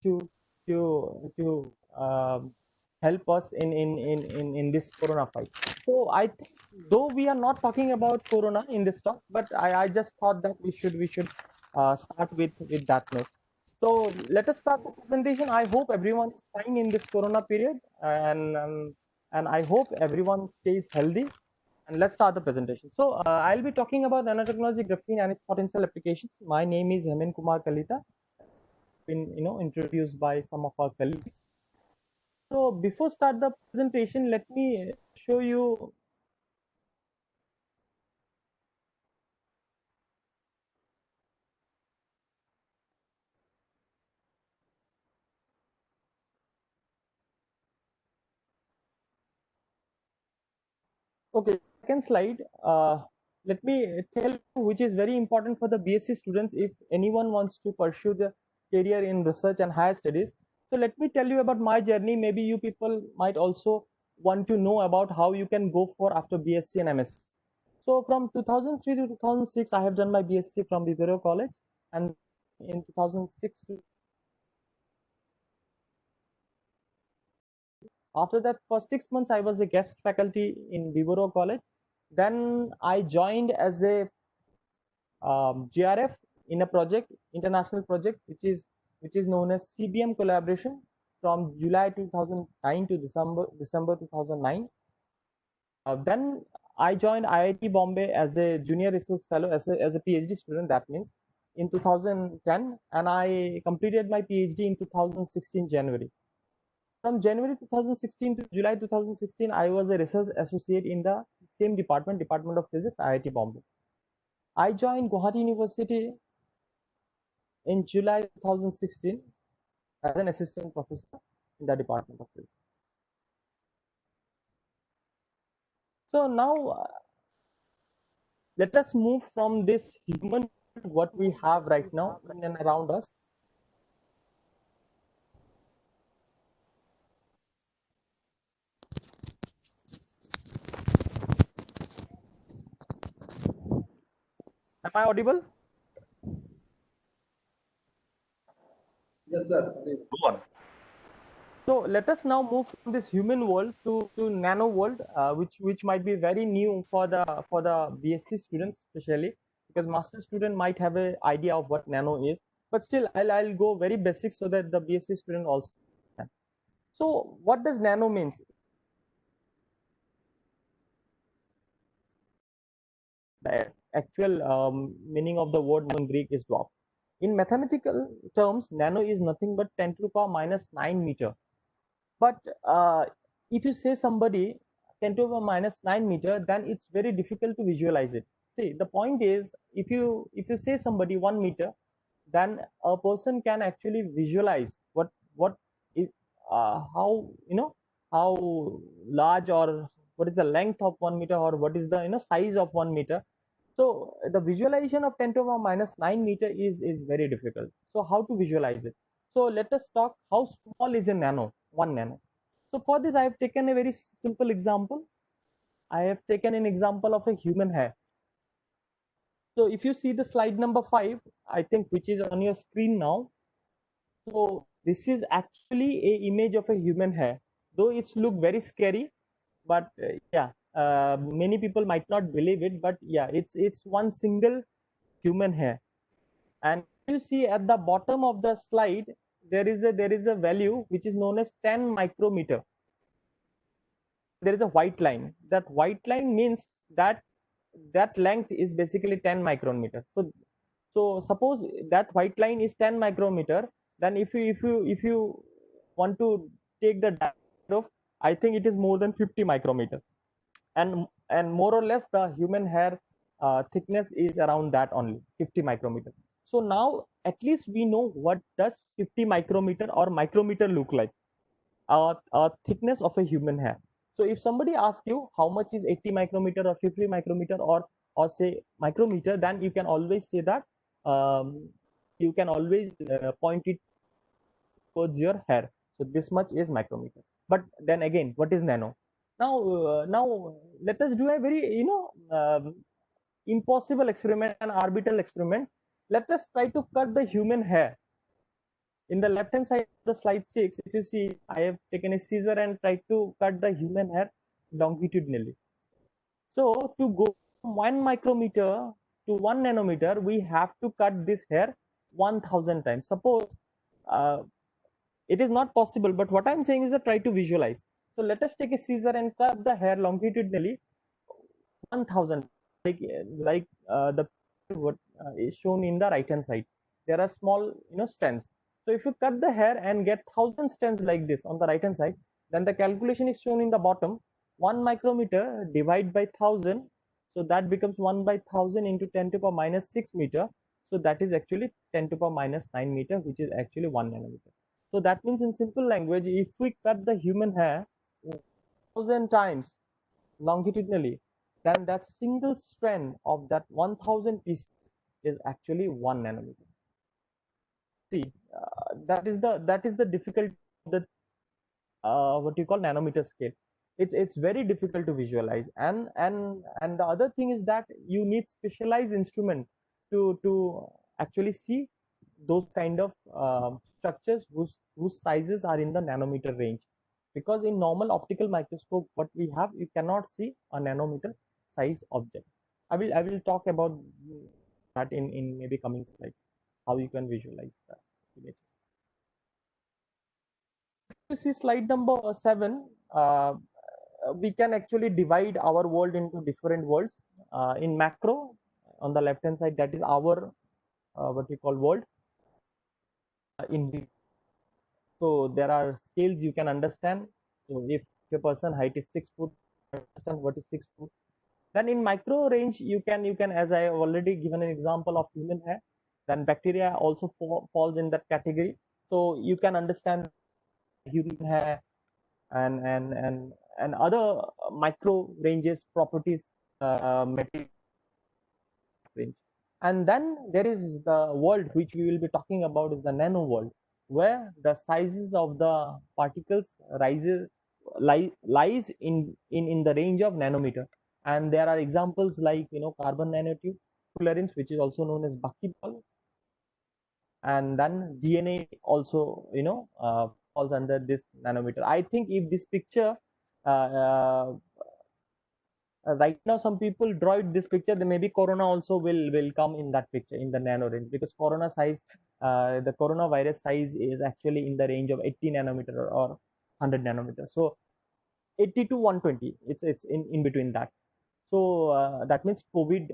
to help us in this corona fight. So I think, though we are not talking about corona in this talk, but I just thought that we should start with that note. So let us start the presentation. I hope everyone is fine in this corona period, and I hope everyone stays healthy. And let's start the presentation. So I'll be talking about nanotechnology graphene and its potential applications. My name is Hemen Kalita. Been introduced by some of our colleagues. So before start the presentation, let me show you. Okay, second slide. Let me tell you which is very important for the BSc students if anyone wants to pursue the career in research and higher studies. So let me tell you about my journey. Maybe you people might also want to know about how you can go for after BSc and MSc. So from 2003 to 2006, I have done my BSc from Vivero College, and in 2006 after that, for 6 months, I was a guest faculty in Vivero College. Then I joined as a GRF in a project, international project, which is known as CBM collaboration from July 2009 to December 2009. Then I joined IIT Bombay as a junior research fellow, as a PhD student. That means in 2010, and I completed my PhD in 2016 January. From January 2016 to July 2016, I was a research associate in the same department, Department of Physics, IIT Bombay. I joined Gauhati University in July 2016 as an assistant professor in the Department of Physics. So now let us move from this human, what we have right now in and around us. Am I audible? Yes, sir. Go on. So let us now move from this human world to nano world, which might be very new for the BSc students, especially because master student might have an idea of what nano is, but still I'll go very basic so that the BSc student also can. So what does nano means? The actual meaning of the word nano in Greek is dwarf. In mathematical terms, nano is nothing but 10 to the power minus 9 meter. But if you say somebody 10 to the power minus 9 meter, then it's very difficult to visualize it. See, the point is, if you say somebody 1 meter, then a person can actually visualize what is how how large, or what is the length of 1 meter, or what is the size of 1 meter. So the visualization of 10 to the power minus 9 meter is very difficult. So how to visualize it? So let us talk how small is a nano, 1 nano. So for this, I have taken a very simple example. I have taken an example of a human hair. So if you see the slide number 5, I think, which is on your screen now. So this is actually a image of a human hair, though it's look very scary, but yeah, many people might not believe it, but yeah, it's one single human hair. And you see at the bottom of the slide, there is a value which is known as 10 micrometer. There is a white line. That white line means that length is basically 10 micrometer. So suppose that white line is 10 micrometer, then if you want to take the diameter of, I think it is more than 50 micrometer, and more or less the human hair thickness is around that only, 50 micrometer. So now at least we know what does 50 micrometer or micrometer look like, thickness of a human hair. So if somebody asks you how much is 80 micrometer or 50 micrometer, or say micrometer, then you can always say that, you can always point it towards your hair. So this much is micrometer. But then again, what is nano? Now let us do a very impossible experiment, an orbital experiment. Let us try to cut the human hair. In the left hand side of the slide 6, if you see, I have taken a scissor and tried to cut the human hair longitudinally. So to go from 1 micrometer to 1 nanometer, we have to cut this hair 1000 times. Suppose uh, it is not possible, but what I'm saying is that try to visualize. So let us take a scissor and cut the hair longitudinally 1000, like the what is shown in the right hand side. There are small strands. So if you cut the hair and get 1000 strands like this on the right hand side, then the calculation is shown in the bottom. 1 micrometer divide by 1000, so that becomes 1 by 1000 into 10 to the power minus 6 meter. So that is actually 10 to the power minus 9 meter, which is actually 1 nanometer. So that means in simple language, if we cut the human hair 1000 times longitudinally, then that single strand of that 1000 pieces is actually 1 nanometer. See, that is the difficult, the what you call nanometer scale. It's very difficult to visualize, and the other thing is that you need specialized instrument to actually see those kind of structures whose sizes are in the nanometer range, because in normal optical microscope what we have, you cannot see a nanometer size object. I will talk about that in maybe coming slides, how you can visualize that image. You see slide number 7, we can actually divide our world into different worlds. In macro, on the left hand side, that is our what we call world. In So there are scales you can understand. So if a person height is 6 foot, understand what is 6 foot. Then in micro range, you can, as I have already given an example of human hair, then bacteria also falls in that category. So you can understand human hair and other micro ranges properties, material range. And then there is the world which we will be talking about, is the nano world, where the sizes of the particles lies in the range of nanometer. And there are examples like carbon nanotube, fullerenes, which is also known as buckyball, and then DNA also falls under this nanometer. I think if this picture uh, uh, right now some people draw it this picture, then maybe corona also will come in that picture in the nano range, because corona size, the coronavirus size is actually in the range of 80 nanometer or 100 nanometer. So 80 to 120, it's in between that. So that means covid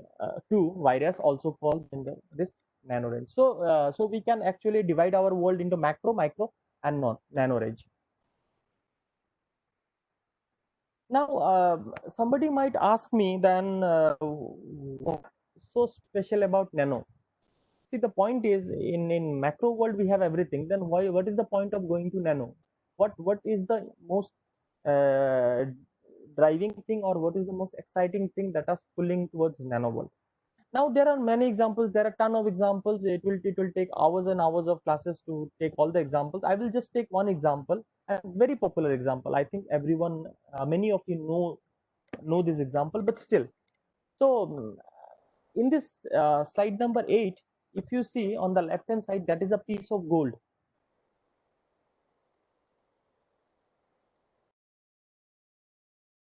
2 virus also falls in this nano range. So we can actually divide our world into macro, micro, and nano range. Now, somebody might ask me then, what's so special about nano? See, the point is, in macro world we have everything. Then why? What is the point of going to nano? What is the most uh, driving thing, or what is the most exciting thing that is pulling towards nano world? Now there are many examples. There are ton of examples. It will take hours and hours of classes to take all the examples. I will just take one example, a very popular example. I think everyone, many of you know this example, but still. So in this slide number 8, if you see on the left hand side, that is a piece of gold.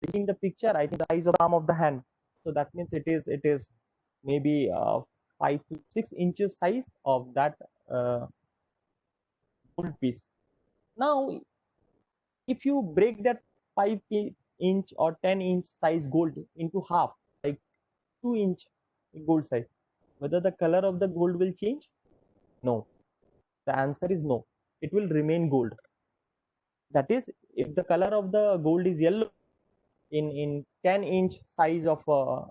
Taking the picture, I think the size of the palm of the hand. So that means it is maybe 5 to 6 inches size of that gold piece. Now, if you break that 5-inch or 10-inch size gold into half, like 2-inch gold size, whether the color of the gold will change? No. The answer is no. It will remain gold. That is, if the color of the gold is yellow in 10-inch size of a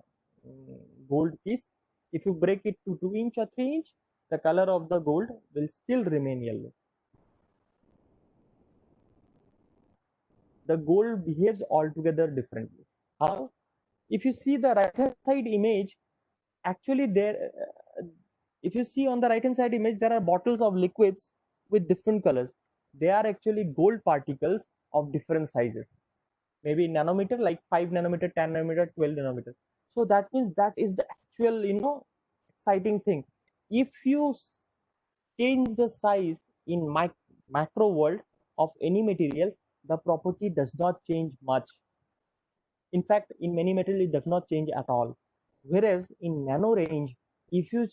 gold piece, if you break it to 2-inch or 3-inch, the color of the gold will still remain yellow. The gold behaves altogether differently. How? If you see the right hand side image, actually if you see on the right hand side image, there are bottles of liquids with different colors. They are actually gold particles of different sizes, maybe nanometer, like 5 nanometer, 10 nanometer, 12 nanometer. So that means that is the actual exciting thing. If you change the size in macro world of any material, the property does not change much. In fact, in many materials, it does not change at all. Whereas in nano range, if you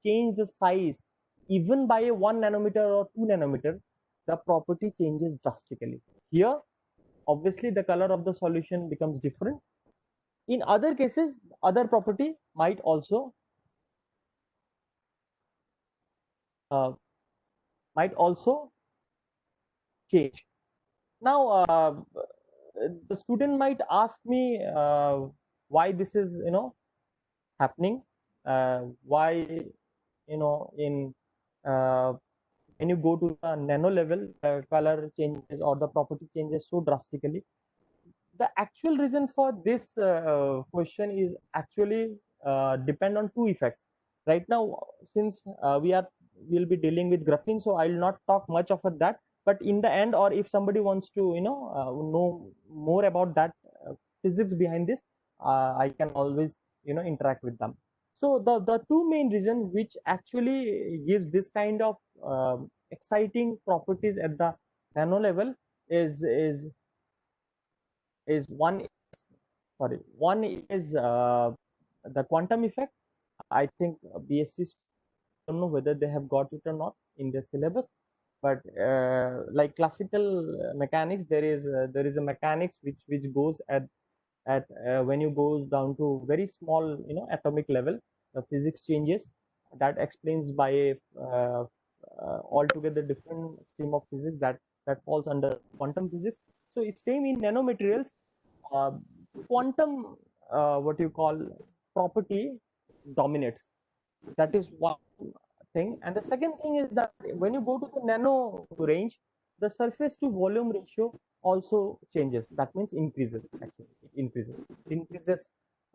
change the size even by a 1 nanometer or 2 nanometer, the property changes drastically. Here, obviously, the color of the solution becomes different. In other cases, other property uh, might also change. Now, the student might ask me why this is happening, why in uh, when you go to the nano level, the color changes or the property changes so drastically. The actual reason for this question is actually depend on two effects. Right now, since we'll be dealing with graphene, so I'll not talk much of that. But in the end, or if somebody wants to know more about that physics behind this, I can always interact with them. So the two main reason which actually gives this kind of exciting properties at the nano level is one is the quantum effect. I think BSc don't know whether they have got it or not in their syllabus, but like classical mechanics, there is a mechanics which goes at when you goes down to very small atomic level, the physics changes. That explains by a altogether different stream of physics that falls under quantum physics. So it's same in nanomaterials. uh, Quantum what you call property dominates. That is one thing. And the second thing is that when you go to the nano range, the surface to volume ratio also changes. That means increases. Actually it increases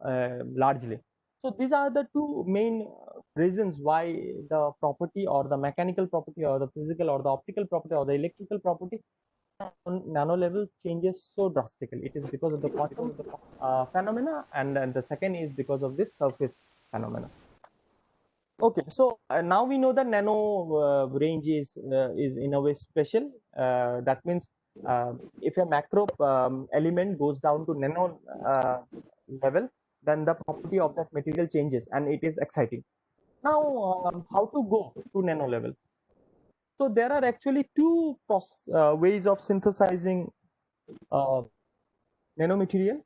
largely. So these are the two main reasons why the property or the mechanical property or the physical or the optical property or the electrical property on nano level changes so drastically. It is because of the quantum phenomena, and the second is because of this surface phenomena. Okay, so now we know that nano range is in a way special. That means if a macro element goes down to nano level, then the property of that material changes, and it is exciting. Now, how to go to nano level? So there are actually two ways of synthesizing uh, nanomaterial.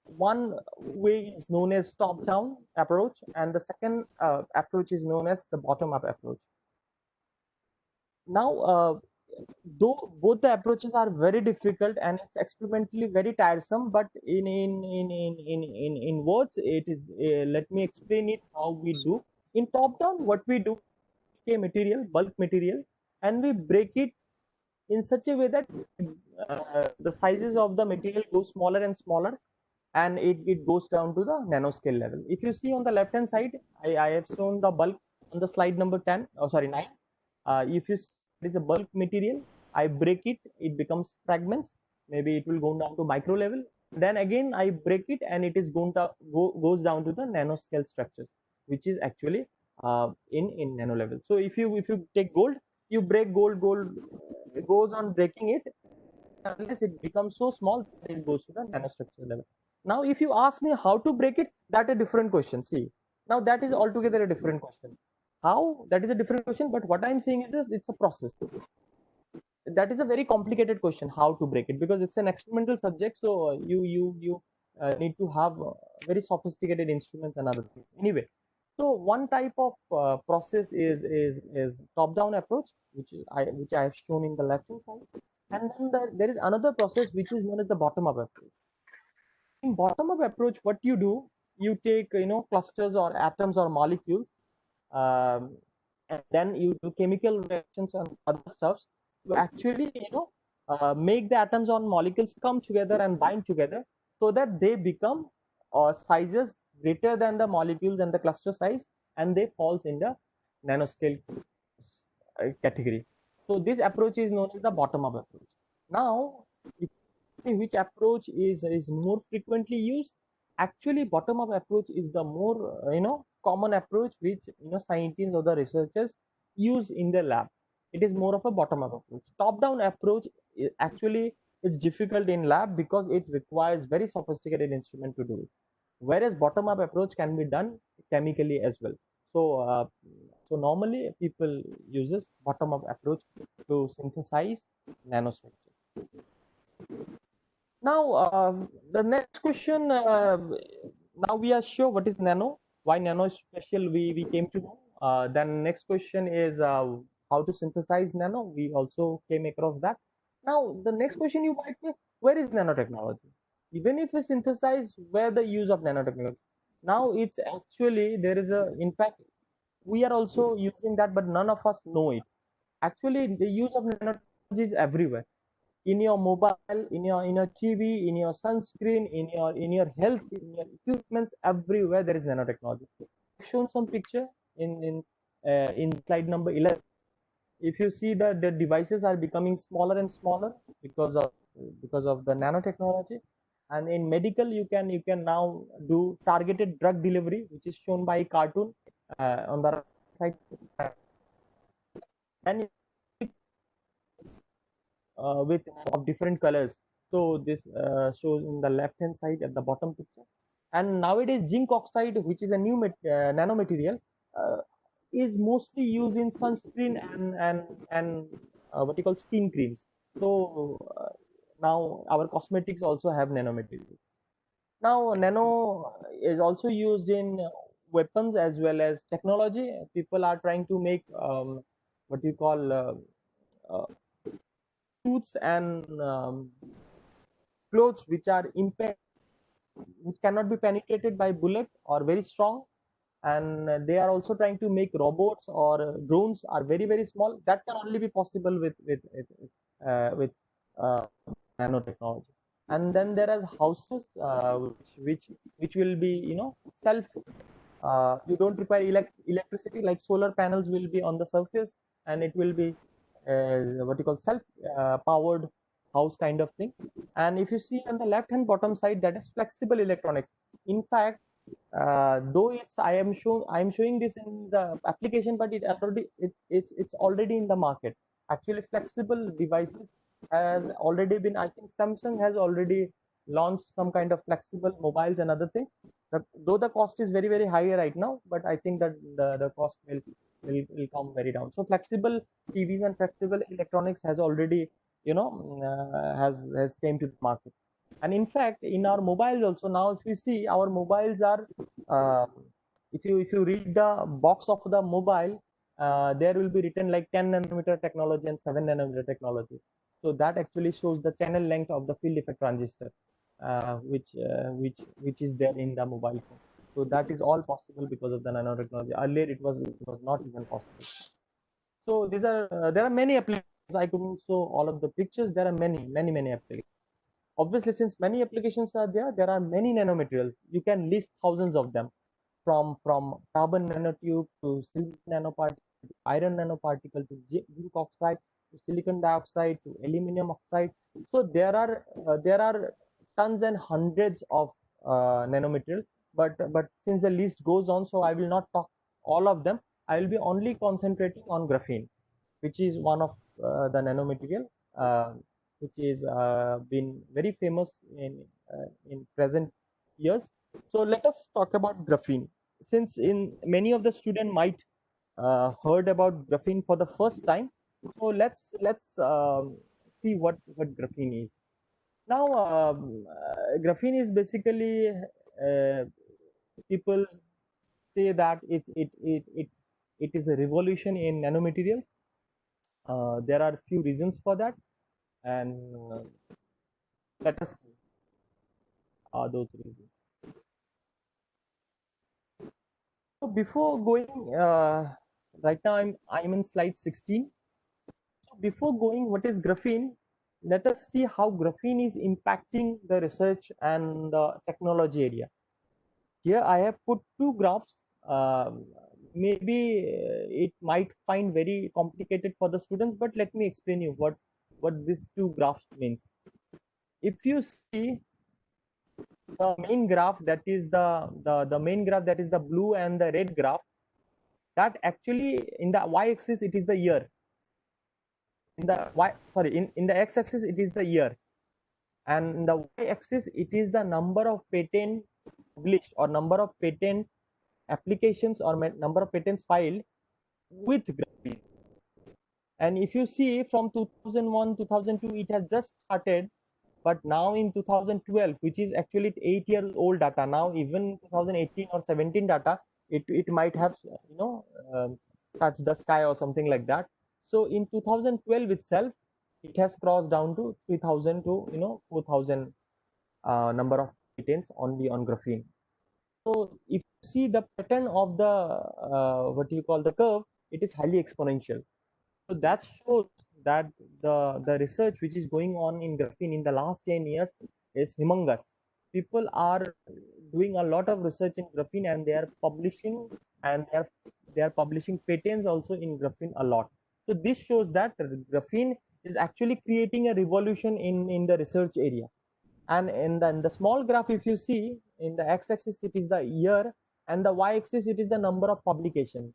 One way is known as top-down approach, and the second approach is known as the bottom-up approach. Now, though both the approaches are very difficult and it's experimentally very tiresome, but in words, it is. Let me explain it how we do. In top-down, what we do, a material, bulk material, and we break it in such a way that the sizes of the material go smaller and smaller, and it goes down to the nanoscale level. If you see on the left hand side, I have shown the bulk on the slide number 10, oh sorry 9. If you see it is a bulk material, I break it, it becomes fragments. Maybe it will go down to micro level. Then again I break it, and it is going to goes down to the nanoscale structures, which is actually in nano level. So if you take gold, you break gold goes on breaking it unless it becomes so small that it goes to the nanostructure level. Now, if you ask me how to break it, that a different question. See, now that is altogether a different question. How, that is a different question, but what I'm saying is this: it's a process. That is a very complicated question, how to break it, because it's an experimental subject. So you need to have very sophisticated instruments and other things. Anyway, so one type of process is top down approach, which I have shown in the left hand side, and then there is another process which is known as the bottom up approach. In bottom up approach, what you do, you take clusters or atoms or molecules, um, and then you do chemical reactions and other stuffs to actually make the atoms or molecules come together and bind together, so that they become sizes greater than the molecules and the cluster size, and they falls in the nanoscale category. So this approach is known as the bottom up approach. Now, if which approach is more frequently used, actually bottom up approach is the more common approach which scientists or the researchers use in the lab. it is more of a bottom-up approach. Top-down approach actually is difficult in lab because it requires very sophisticated instrument to do it. Whereas bottom-up approach can be done chemically as well. So normally people uses bottom-up approach to synthesize nanostructures. Now, the next question, now we are sure what is nano, why nano is special, we came to know. Then next question is how to synthesize nano. We also came across that. Now, the next question you might be, where is nanotechnology? Even if we synthesize, where the use of nanotechnology? Now, it's actually, there is a, in fact, we are also using that, but none of us know it. Actually, the use of nanotechnology is everywhere, in your mobile, in your TV, in your sunscreen, in your health, in your equipments, everywhere there is nanotechnology. I've shown some picture in slide number 11. If you see that the devices are becoming smaller and smaller because of the nanotechnology, and in medical you can now do targeted drug delivery, which is shown by cartoon on the right side. And with of different colors. So this shows in the left hand side at the bottom picture. And nowadays zinc oxide, which is a new nanomaterial, uh, is mostly used in sunscreen and what you call skin creams. So now our cosmetics also have nanomaterials. Now nano is also used in weapons as well as technology. People are trying to make what you call uh, suits and clothes which cannot be penetrated by bullet or very strong, and they are also trying to make robots or drones are very small, that can only be possible with uh, nanotechnology. And then there are houses which will be self, you don't require electricity, like solar panels will be on the surface, and it will be what you call self powered house kind of thing. And if you see on the left hand bottom side, that is flexible electronics. In fact, though I am showing this in the application, but it's already in the market. Actually, flexible devices has already been, I think Samsung has already launched some kind of flexible mobiles and other things. Though the cost is very high right now, but I think that the cost will come very down. So flexible TVs and flexible electronics has already has came to the market. And in fact, in our mobiles also now, if you see, our mobiles are uh, if you read the box of the mobile, there will be written like 10 nanometer technology and 7 nanometer technology. So that actually shows the channel length of the field effect transistor, which is there in the mobile phone. So that is all possible because of the nanotechnology. Earlier, it was not even possible. So there are many applications. I couldn't show all of the pictures. There are many applications. Obviously, since many applications are there, there are many nanomaterials. You can list thousands of them, from carbon nanotube to silicon nanoparticle to iron nanoparticle to zinc oxide to silicon dioxide to aluminum oxide. So there are tons and hundreds of nanomaterial. But since the list goes on, so I will not talk all of them. I will be only concentrating on graphene, which is one of the nanomaterial, uh, which is been very famous in present years. So let us talk about graphene, since in many of the student might heard about graphene for the first time. So let's see what graphene is. Now, graphene is basically, people say that it is a revolution in nanomaterials. There are few reasons for that, and let us see those reasons. So before going, right now I'm in slide 16. So before going, what is graphene? Let us see how graphene is impacting the research and the technology area. Here I have put two graphs. Maybe it might find very complicated for the students, but let me explain you what these two graphs means. If you see the main graph, that is the main graph, that is the blue and the red graph, that actually in the y-axis it is the year, In the in the x-axis it is the year, and in the y-axis it is the number of patent published or number of patent applications or number of patents filed with graphene. And if you see from 2001 2002 it has just started, but now in 2012, which is actually 8 years old data, now even 2018 or 17 data, it might have touched the sky or something like that. So in 2012 itself it has crossed down to 3000 to 4000 number of patents only on graphene. So if you see the pattern of the what you call the curve, it is highly exponential. So that shows that the research which is going on in graphene in the last 10 years is humongous. People are doing a lot of research in graphene, and they are publishing, and they are publishing patents also in graphene a lot. So this shows that graphene is actually creating a revolution in the research area. And in the small graph, if you see in the x-axis it is the year, and the y-axis it is the number of publications.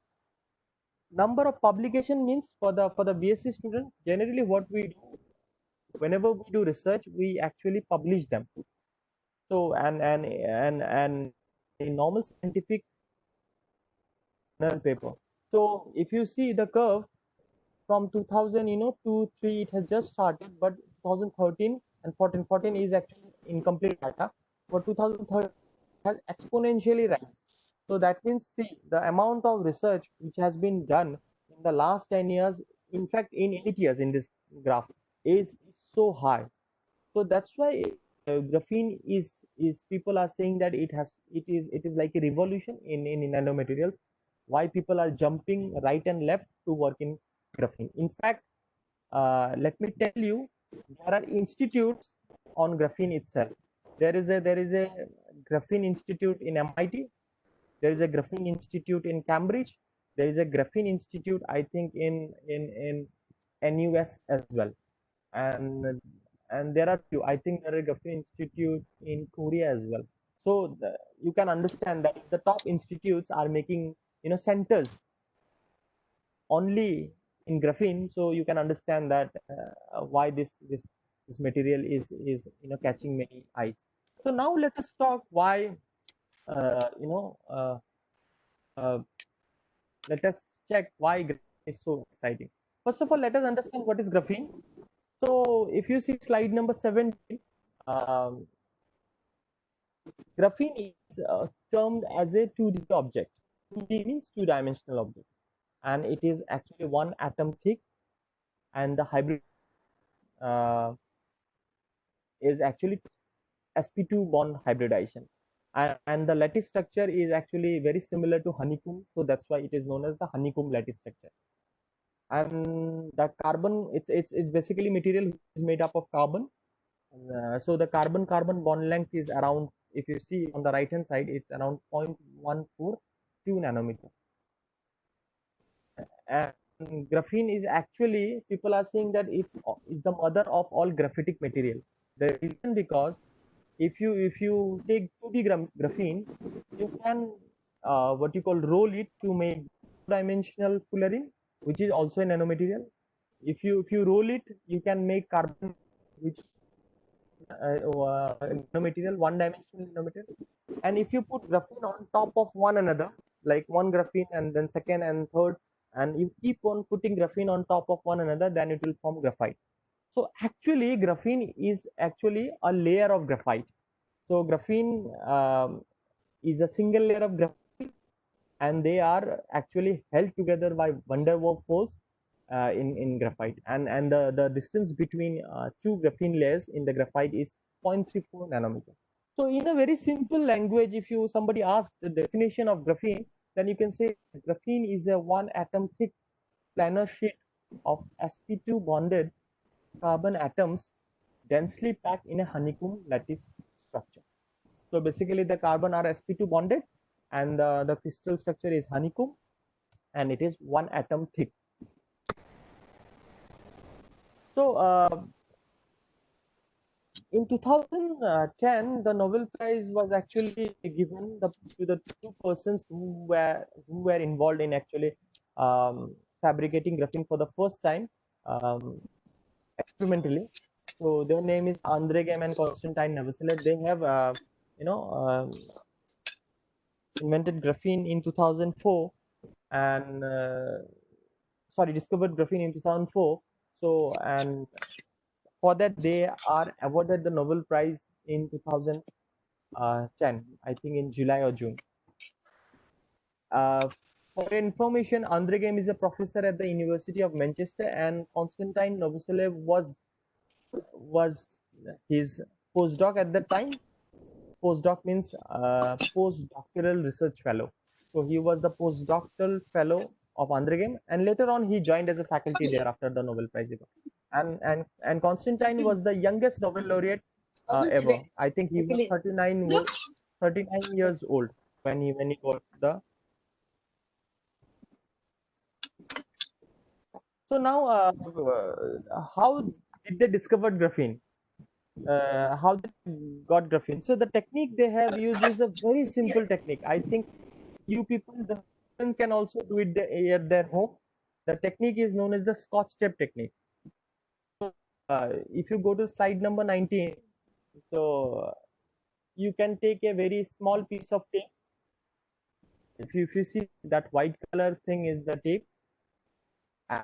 Number of publication means for the BSc student, generally what we do whenever we do research, we actually publish them. So and in normal scientific journal paper. So if you see the curve from 2000 2 3 it has just started, but 2013 and 14 is actually incomplete data. For 2013 has exponentially rise. So that means, see, the amount of research which has been done in the last 10 years, in fact in 8 years in this graph, is so high. So that's why graphene is people are saying that it is like a revolution in nanomaterials. Why people are jumping right and left to work in graphene. In fact, let me tell you, there are institutes on graphene itself. There is a graphene institute in MIT. There is a graphene institute in Cambridge. There is a graphene institute, I think, in NUS as well. And there are few. I think there is a graphene institute in Korea as well. So you can understand that if the top institutes are making centers only in graphene, so you can understand that why this material is catching many eyes. So now let us talk why uh, you know uh, uh, let us check why graphene is so exciting. First of all, let us understand what is graphene. So if you see slide number 17, um, graphene is termed as a 2D object. 2D means two-dimensional object, and it is actually one atom thick, and the hybrid is actually sp2 bond hybridization, and the lattice structure is actually very similar to honeycomb, so that's why it is known as the honeycomb lattice structure. And the carbon, it's basically material is made up of carbon. So the carbon carbon bond length is around, if you see on the right hand side, it's around 0.142 nanometer. And graphene is actually, people are saying that it's the mother of all graphitic material. The reason, because if you take 2D graphene, you can what you call roll it to make dimensional fullerene, which is also a nanomaterial. If you roll it, you can make carbon, which nanomaterial, one dimensional nanomaterial. And if you put graphene on top of one another, like one graphene and then second and third, and you keep on putting graphene on top of one another, then it will form graphite. So actually graphene is actually a layer of graphite. So graphene is a single layer of graphite, and they are actually held together by van der Waals force in graphite, and the distance between two graphene layers in the graphite is 0.34 nanometer. So in a very simple language, if you somebody asks the definition of graphene, then you can say graphene is a one atom thick planar sheet of sp2 bonded carbon atoms densely packed in a honeycomb lattice structure. So basically the carbon are sp2 bonded, and the crystal structure is honeycomb, and it is one atom thick. So in 2010, the Nobel Prize was actually given to the two persons who were involved in actually fabricating graphene for the first time. experimentally. So their name is Andre Gam and Konstantin Novoselic. They have you know invented graphene in 2004 and sorry, discovered graphene in 2004. So, and for that they are awarded the Nobel Prize in 2010, I think in July or June. For information, Andre Game is a professor at the University of Manchester, and Konstantin Novoselic was his postdoc at that time. Postdoc means postdoctoral research fellow. So he was the postdoctoral fellow of Andre Game, and later on he joined as a faculty there after the Nobel Prize. And Constantine was the youngest Nobel laureate ever. I think he was 39 years old when he got the. So now, how did they discover graphene? How they got graphene? So the technique they have used is a very simple technique. I think you people, the students can also do it at their home. The technique is known as the Scotch tape technique. If you go to slide number 19, so you can take a very small piece of tape. If you see that white color thing is the tape,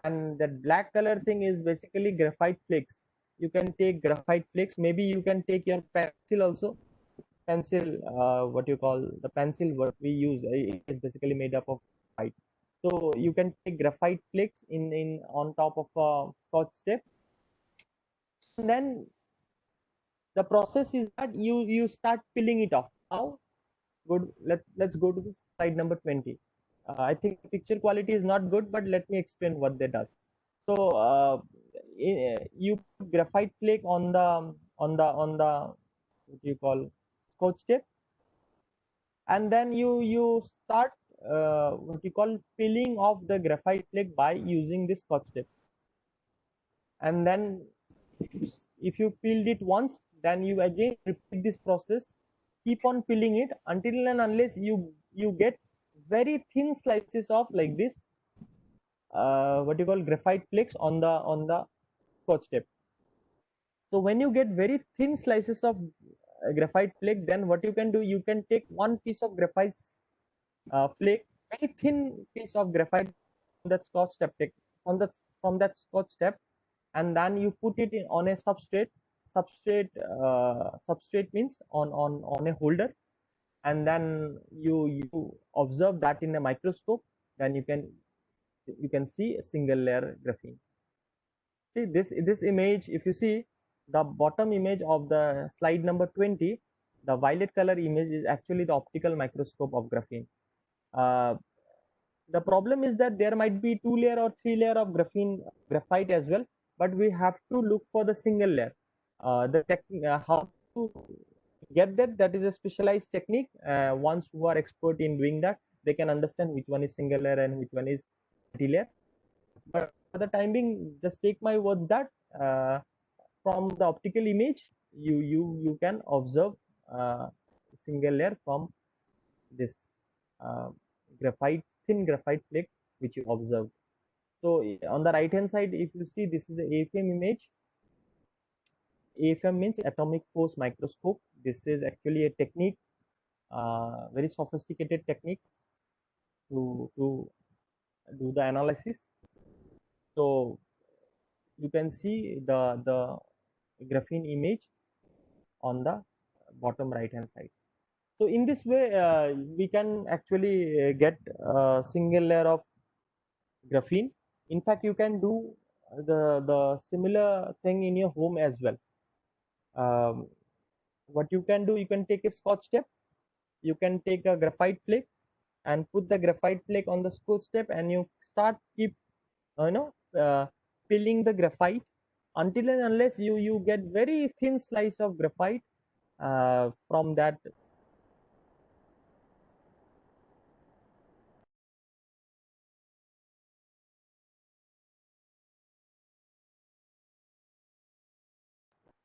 and that black color thing is basically graphite flakes. You can take graphite flakes. Maybe you can take your pencil also. Pencil, what you call the pencil, what we use is basically made up of graphite. So you can take graphite flakes in on top of a Scotch tape, and then the process is that you start peeling it off. How? Good. Let's go to the slide number 20. I think the picture quality is not good, but let me explain what they does. So you put graphite flake on the what you call Scotch tape, and then you start what you call peeling off the graphite flake by using this Scotch tape. And then if you peeled it once, then you again repeat this process, keep on peeling it until and unless you get very thin slices of like this what you call graphite flakes on the Scotch tape. So when you get very thin slices of graphite flake, then what you can do, you can take one piece of graphite flake, very thin piece of graphite on that Scotch tape, on the from that Scotch tape, and then you put it in on a substrate. Substrate means on a holder, and then you observe that in a microscope. Then you can see a single layer graphene. See this image. If you see the bottom image of the slide number 20, the violet color image is actually the optical microscope of graphene. Uh, the problem is that there might be 2 layer or 3 layer of graphite as well, but we have to look for the single layer. How to get that is a specialized technique. Once who are expert in doing that, they can understand which one is single layer and which one is multi-layer. But for the time being, just take my words that from the optical image, you can observe single layer from this uh, thin graphite flake which you observed. So on the right hand side, if you see, this is a AFM image. AFM means atomic force microscope. This is actually a technique, very sophisticated technique to do the analysis. So you can see the graphene image on the bottom right hand side. So in this way, we can actually get a single layer of graphene. In fact, you can do the similar thing in your home as well. What you can do, you can take a Scotch tape, you can take a graphite flake and put the graphite flake on the Scotch tape, and you start keep you know uh, peeling the graphite until and unless you get very thin slice of graphite from that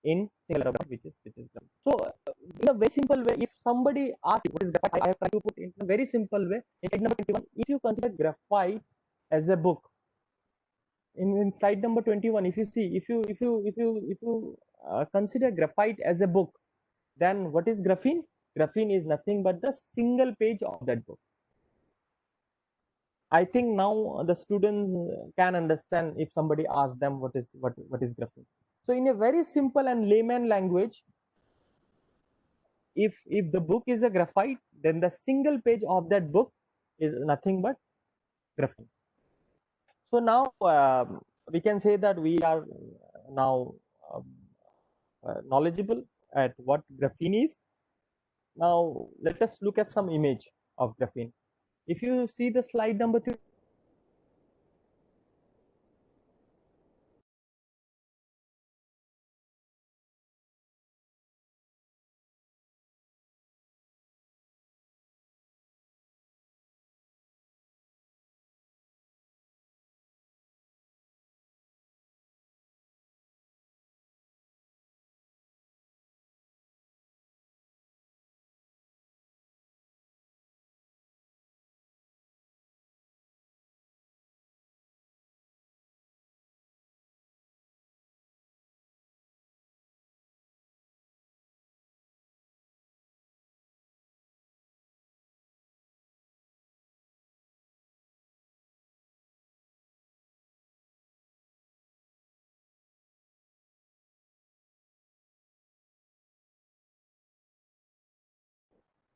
in single layer, which is done. So in a very simple way, if somebody asks what is graphite, I have tried to put it in a very simple way. In slide number 21, if you consider graphite as a book, in slide number 21, if you see, if you consider graphite as a book, then what is graphene? Graphene is nothing but the single page of that book. I think now the students can understand if somebody asks them what is graphene. So in a very simple and layman language, if the book is a graphite, then the single page of that book is nothing but graphene. So now we can say that we are now um, knowledgeable at what graphene is. Now let us look at some image of graphene. If you see the slide number 2,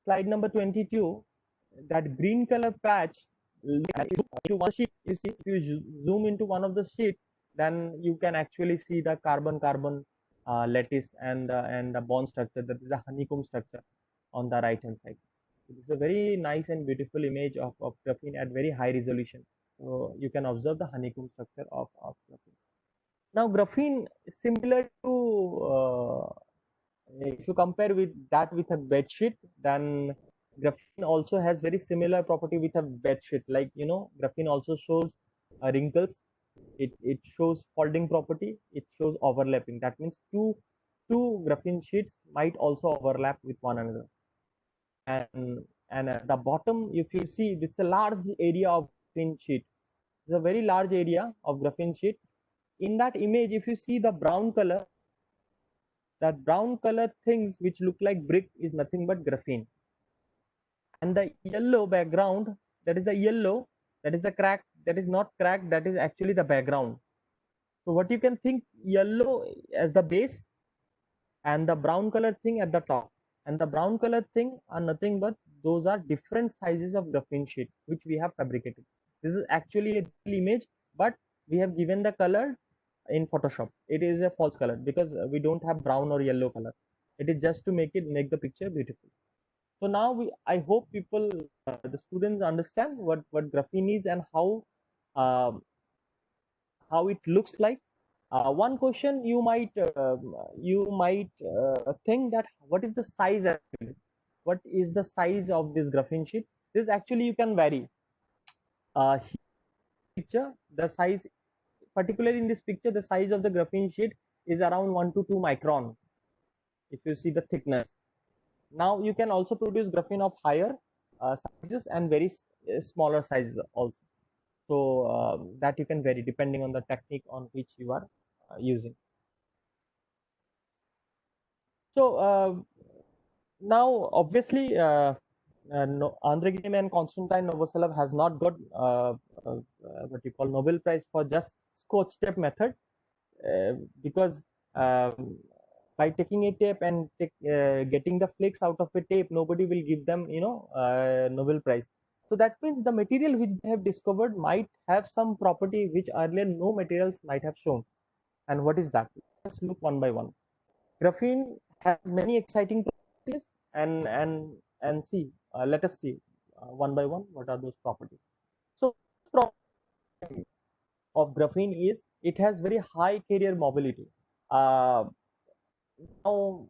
slide number 22, that green color patch, into one sheet, you see, if you zoom into one of the sheet, then you can actually see the carbon-carbon lattice and the bond structure, that is a honeycomb structure on the right hand side. It is a very nice and beautiful image of graphene at very high resolution. So you can observe the honeycomb structure of graphene. Now graphene is similar to if you compare with that with a bed sheet, then graphene also has very similar property with a bed sheet. Like, you know, graphene also shows wrinkles. It shows folding property. It shows overlapping. That means two graphene sheets might also overlap with one another. And at the bottom, if you see, it's a large area of graphene sheet. It's a very large area of graphene sheet. In that image, if you see the brown color, that brown color things which look like brick is nothing but graphene, and the yellow background, that is the yellow, that is the crack, that is not crack, that is actually the background. So what you can think, yellow as the base and the brown color thing at the top, and the brown color thing are nothing but those are different sizes of graphene sheet which we have fabricated. This is actually a real image, but we have given the color in Photoshop. It is a false color because we don't have brown or yellow color. It is just to make the picture beautiful. So now I hope people, the students understand what graphene is and um, how it looks like. One question you might think that what is the size actually? What is the size of this graphene sheet? This actually you can vary. Picture, the size, particularly in this picture, the size of the graphene sheet is around 1 to 2 micron. If you see the thickness, now you can also produce graphene of higher sizes and very smaller sizes also. So that you can vary depending on the technique on which you are using. So now obviously no, Andre Game and Konstantin Novoselov has not got what you call Nobel Prize for just scotch tape method, because by taking a tape and getting the flakes out of a tape, nobody will give them, you know, Nobel Prize. So that means the material which they have discovered might have some property which earlier no materials might have shown. And what is that? Let's look one by one. Graphene has many exciting properties, and see. Let us see one by one what are those properties. So, property of graphene is it has very high carrier mobility. Uh, Now,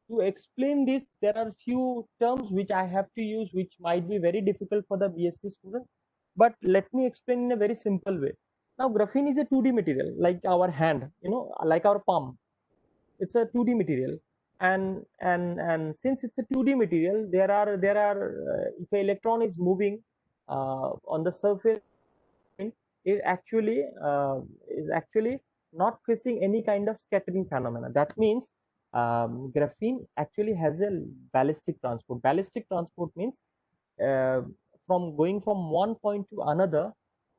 to explain this, there are few terms which I have to use, which might be very difficult for the BSc student. But let me explain in a very simple way. Now, graphene is a 2D material, like our hand, you know, like our palm. It's a 2D material, and since it's a 2D material, if an electron is moving on the surface, is actually not facing any kind of scattering phenomena. That means graphene actually has a ballistic transport. Ballistic transport means uh, from going from one point to another,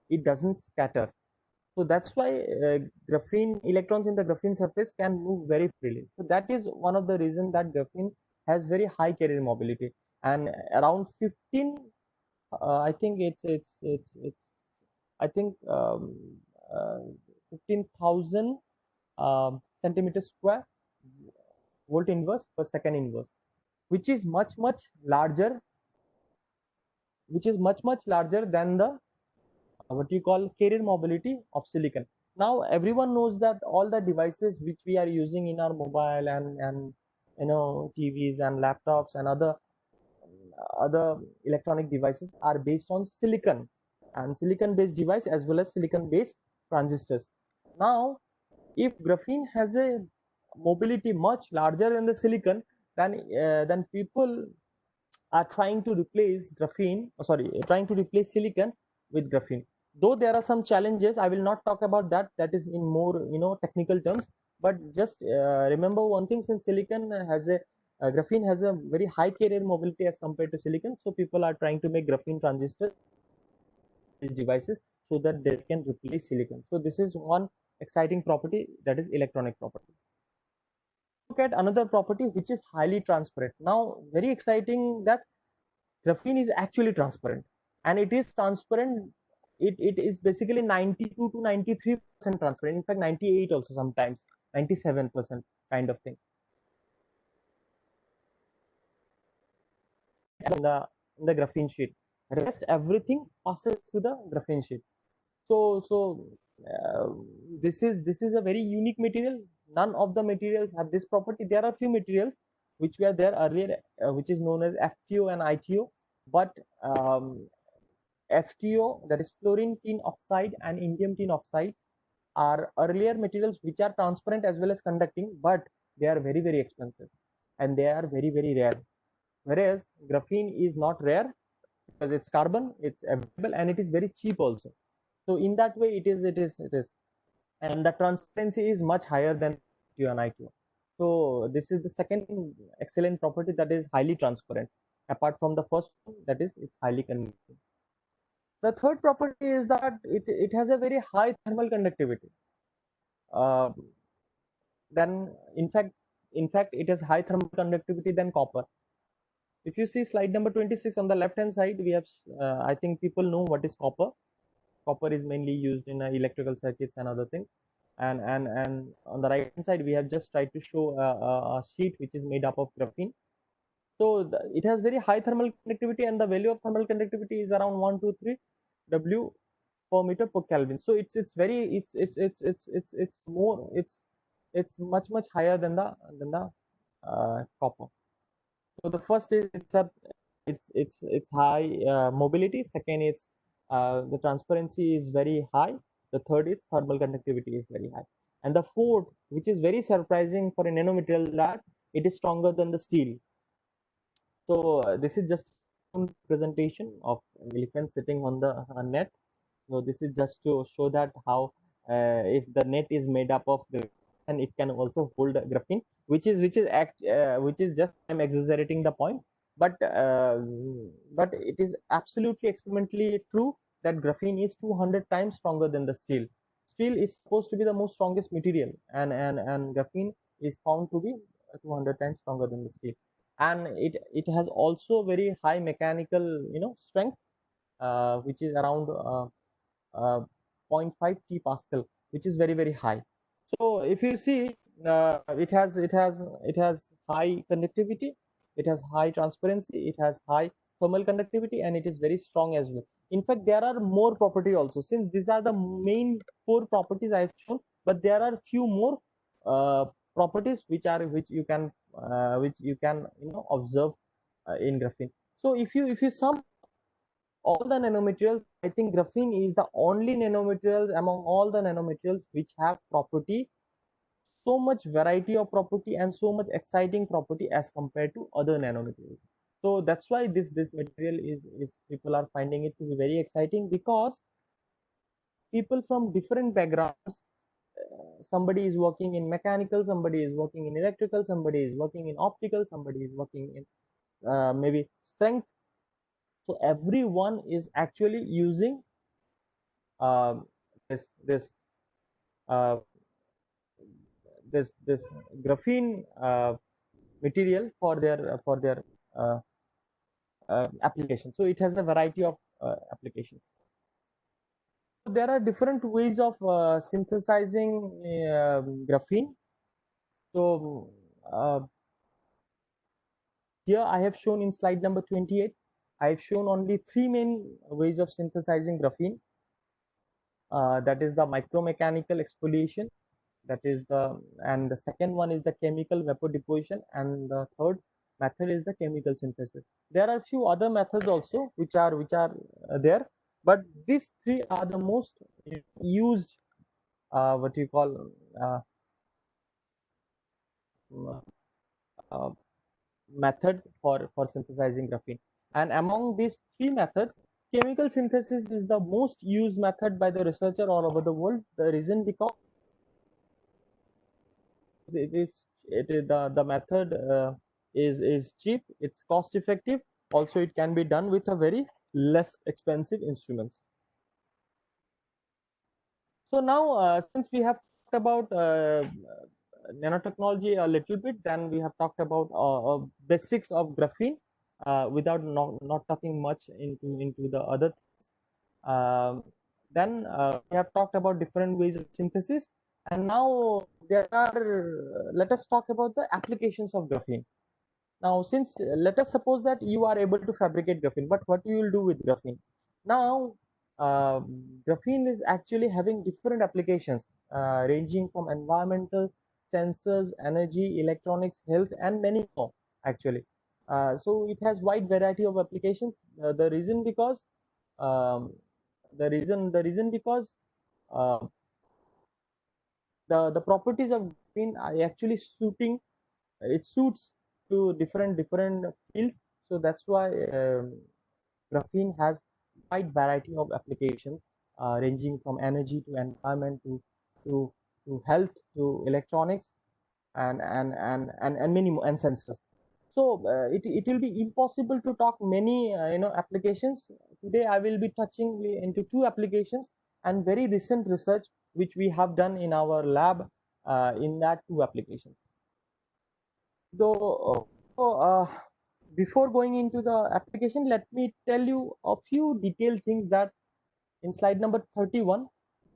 it doesn't scatter. So that's why graphene electrons in the graphene surface can move very freely. So that is one of the reasons that graphene has very high carrier mobility, and around 15, I think it's I think 15,000 centimeter square volt inverse per second inverse, which is much larger, than the what you call carrier mobility of silicon. Now everyone knows that all the devices which we are using in our mobile and TVs and laptops and other electronic devices are based on silicon, and silicon based device as well as silicon based transistors. Now if graphene has a mobility much larger than the silicon, then people are trying to replace trying to replace silicon with graphene. Though there are some challenges, I will not talk about that. That is in more technical terms. But just remember one thing: since silicon has a graphene has a very high carrier mobility as compared to silicon, so people are trying to make graphene transistors devices so that they can replace silicon. So this is one exciting property, that is electronic property. Look at another property which is highly transparent. Now very exciting that graphene is actually transparent, and it is transparent. It is basically 92 to 93% transparent, in fact 98 also, sometimes 97% kind of thing in the graphene sheet. Rest everything passes through the graphene sheet. So this is a very unique material. None of the materials have this property. There are few materials which were there earlier, which is known as FTO and ITO, but FTO, that is fluorine tin oxide, and indium tin oxide, are earlier materials which are transparent as well as conducting, but they are very expensive and they are very rare. Whereas graphene is not rare because it's carbon, it's available, and it is very cheap also. So in that way, it is, and the transparency is much higher than FTO and ITO. So this is the second excellent property, that is highly transparent. Apart from the first one, that is it's highly conducting. The third property is that it has a very high thermal conductivity. Uh, then in fact it has high thermal conductivity than copper. If you see slide number 26 on the left hand side, we have I think people know what is copper. Copper is mainly used in electrical circuits and other things. And on the right hand side, we have just tried to show a sheet which is made up of graphene. So it has very high thermal conductivity, and the value of thermal conductivity is around 123 W per meter per Kelvin. So it's very it's more it's much higher than the copper. So the first is it's high mobility. Second, it's the transparency is very high. The third is thermal conductivity is very high. And the fourth, which is very surprising for a nanomaterial, that it is stronger than the steel. So this is just a presentation of elephant sitting on the net. So this is just to show that how if the net is made up of graphene, and it can also hold graphene, which is just, I'm exaggerating the point, but it is absolutely experimentally true that graphene is 200 times stronger than the steel. Steel is supposed to be the most strongest material, and graphene is found to be 200 times stronger than the steel, and it has also very high mechanical strength, which is around uh, 0.5 T Pascal, which is very high. So if you see, it has high conductivity, it has high transparency, it has high thermal conductivity, and it is very strong as well. In fact, there are more property also. Since these are the main four properties I have shown, but there are few more uh, properties which you can observe in graphene. So if you sum all the nanomaterials, I think graphene is the only nanomaterials among all the nanomaterials which have property, so much variety of property and so much exciting property as compared to other nanomaterials. So that's why this material is people are finding it to be very exciting, because people from different backgrounds. Somebody is working in mechanical, somebody is working in electrical, somebody is working in optical, somebody is working in maybe strength. So everyone is actually using um, this uh, this graphene material for their uh, application. So it has a variety of applications. There are different ways of synthesizing graphene. So here I have shown in slide number 28, I have shown only three main ways of synthesizing graphene. That is the micromechanical exfoliation, that is the second one is the chemical vapor deposition, and the third method is the chemical synthesis. There are few other methods also which are there, but these three are the most used what you call uh, uh, method for synthesizing graphene. And among these three methods, chemical synthesis is the most used method by the researcher all over the world. The reason because it is the method is cheap, it's cost effective, also it can be done with a very less expensive instruments. So now since we have talked about nanotechnology a little bit, then we have talked about basics of graphene without not talking much into the other things. Then we have talked about different ways of synthesis, and now there are let us talk about the applications of graphene. Now, since let us suppose that you are able to fabricate graphene, but what you will do with graphene? Now, graphene is actually having different applications ranging from environmental, sensors, energy, electronics, health, and many more actually. So it has wide variety of applications. The reason because um, the reason because uh, the properties of graphene are actually it suits to different fields. So that's why graphene has wide variety of applications ranging from energy to environment to to health to electronics and many more and sensors. So it will be impossible to talk many applications. Today I will be touching into two applications and very recent research which we have done in our lab in that two applications. So, before going into the application, let me tell you a few detailed things that in slide number 31,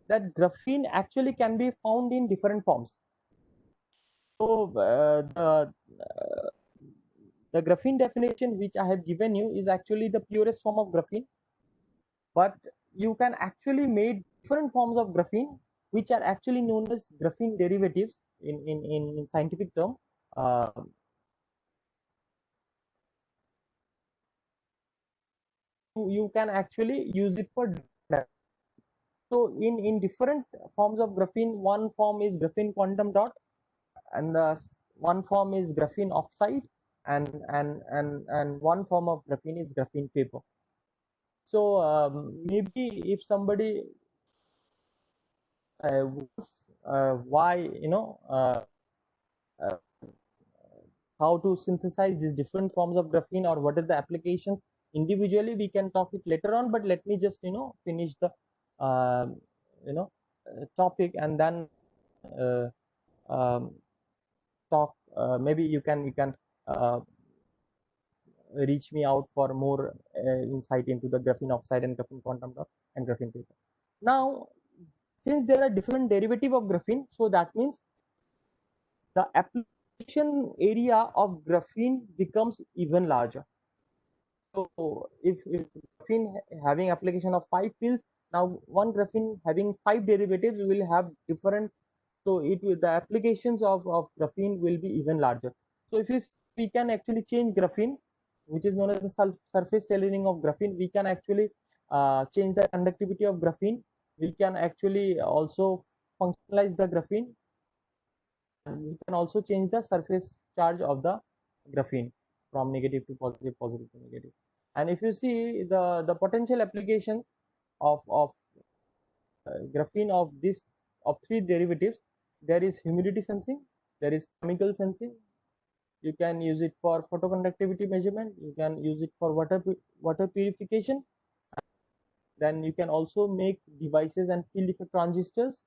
that graphene actually can be found in different forms. So, the graphene definition which I have given you is actually the purest form of graphene, but you can actually make different forms of graphene which are actually known as graphene derivatives in scientific term. Uh, you can actually use it for different. So in different forms of graphene, one form is graphene quantum dot, and the one form is graphene oxide, and one form of graphene is graphene paper. So maybe if somebody wants why uh, how to synthesize these different forms of graphene or what are the applications individually, we can talk it later on. But let me just finish the uh, topic, and then uh, um, talk. Maybe you can uh, reach me out for more insight into the graphene oxide and graphene quantum dot and graphene paper. Now, since there are different derivative of graphene, so that means the application area of graphene becomes even larger. So if graphene having application of 5 fields, now one graphene having 5 derivatives will have different. So the applications of graphene will be even larger. So if we can actually change graphene, which is known as the surface tailoring of graphene, we can actually change the conductivity of graphene. We can actually also functionalize the graphene. We can also change the surface charge of the graphene from negative to positive, positive to negative. And if you see the potential application of graphene of three derivatives. There is humidity sensing, there is chemical sensing. You can use it for photoconductivity measurement, you can use it for water purification, then you can also make devices and field effect transistors,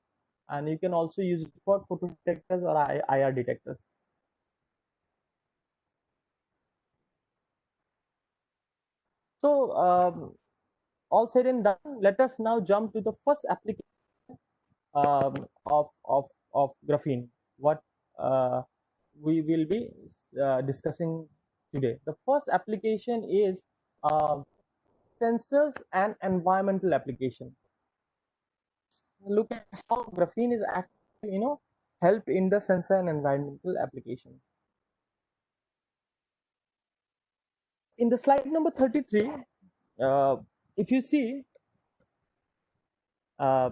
and you can also use it for photo detectors or IR detectors. So all said and done, let us now jump to the first application of graphene, what uh, we will be discussing today. The first application is sensors and environmental application. Look at how graphene is actually, help in the sensor and environmental application. In the slide number 33, if you see, uh,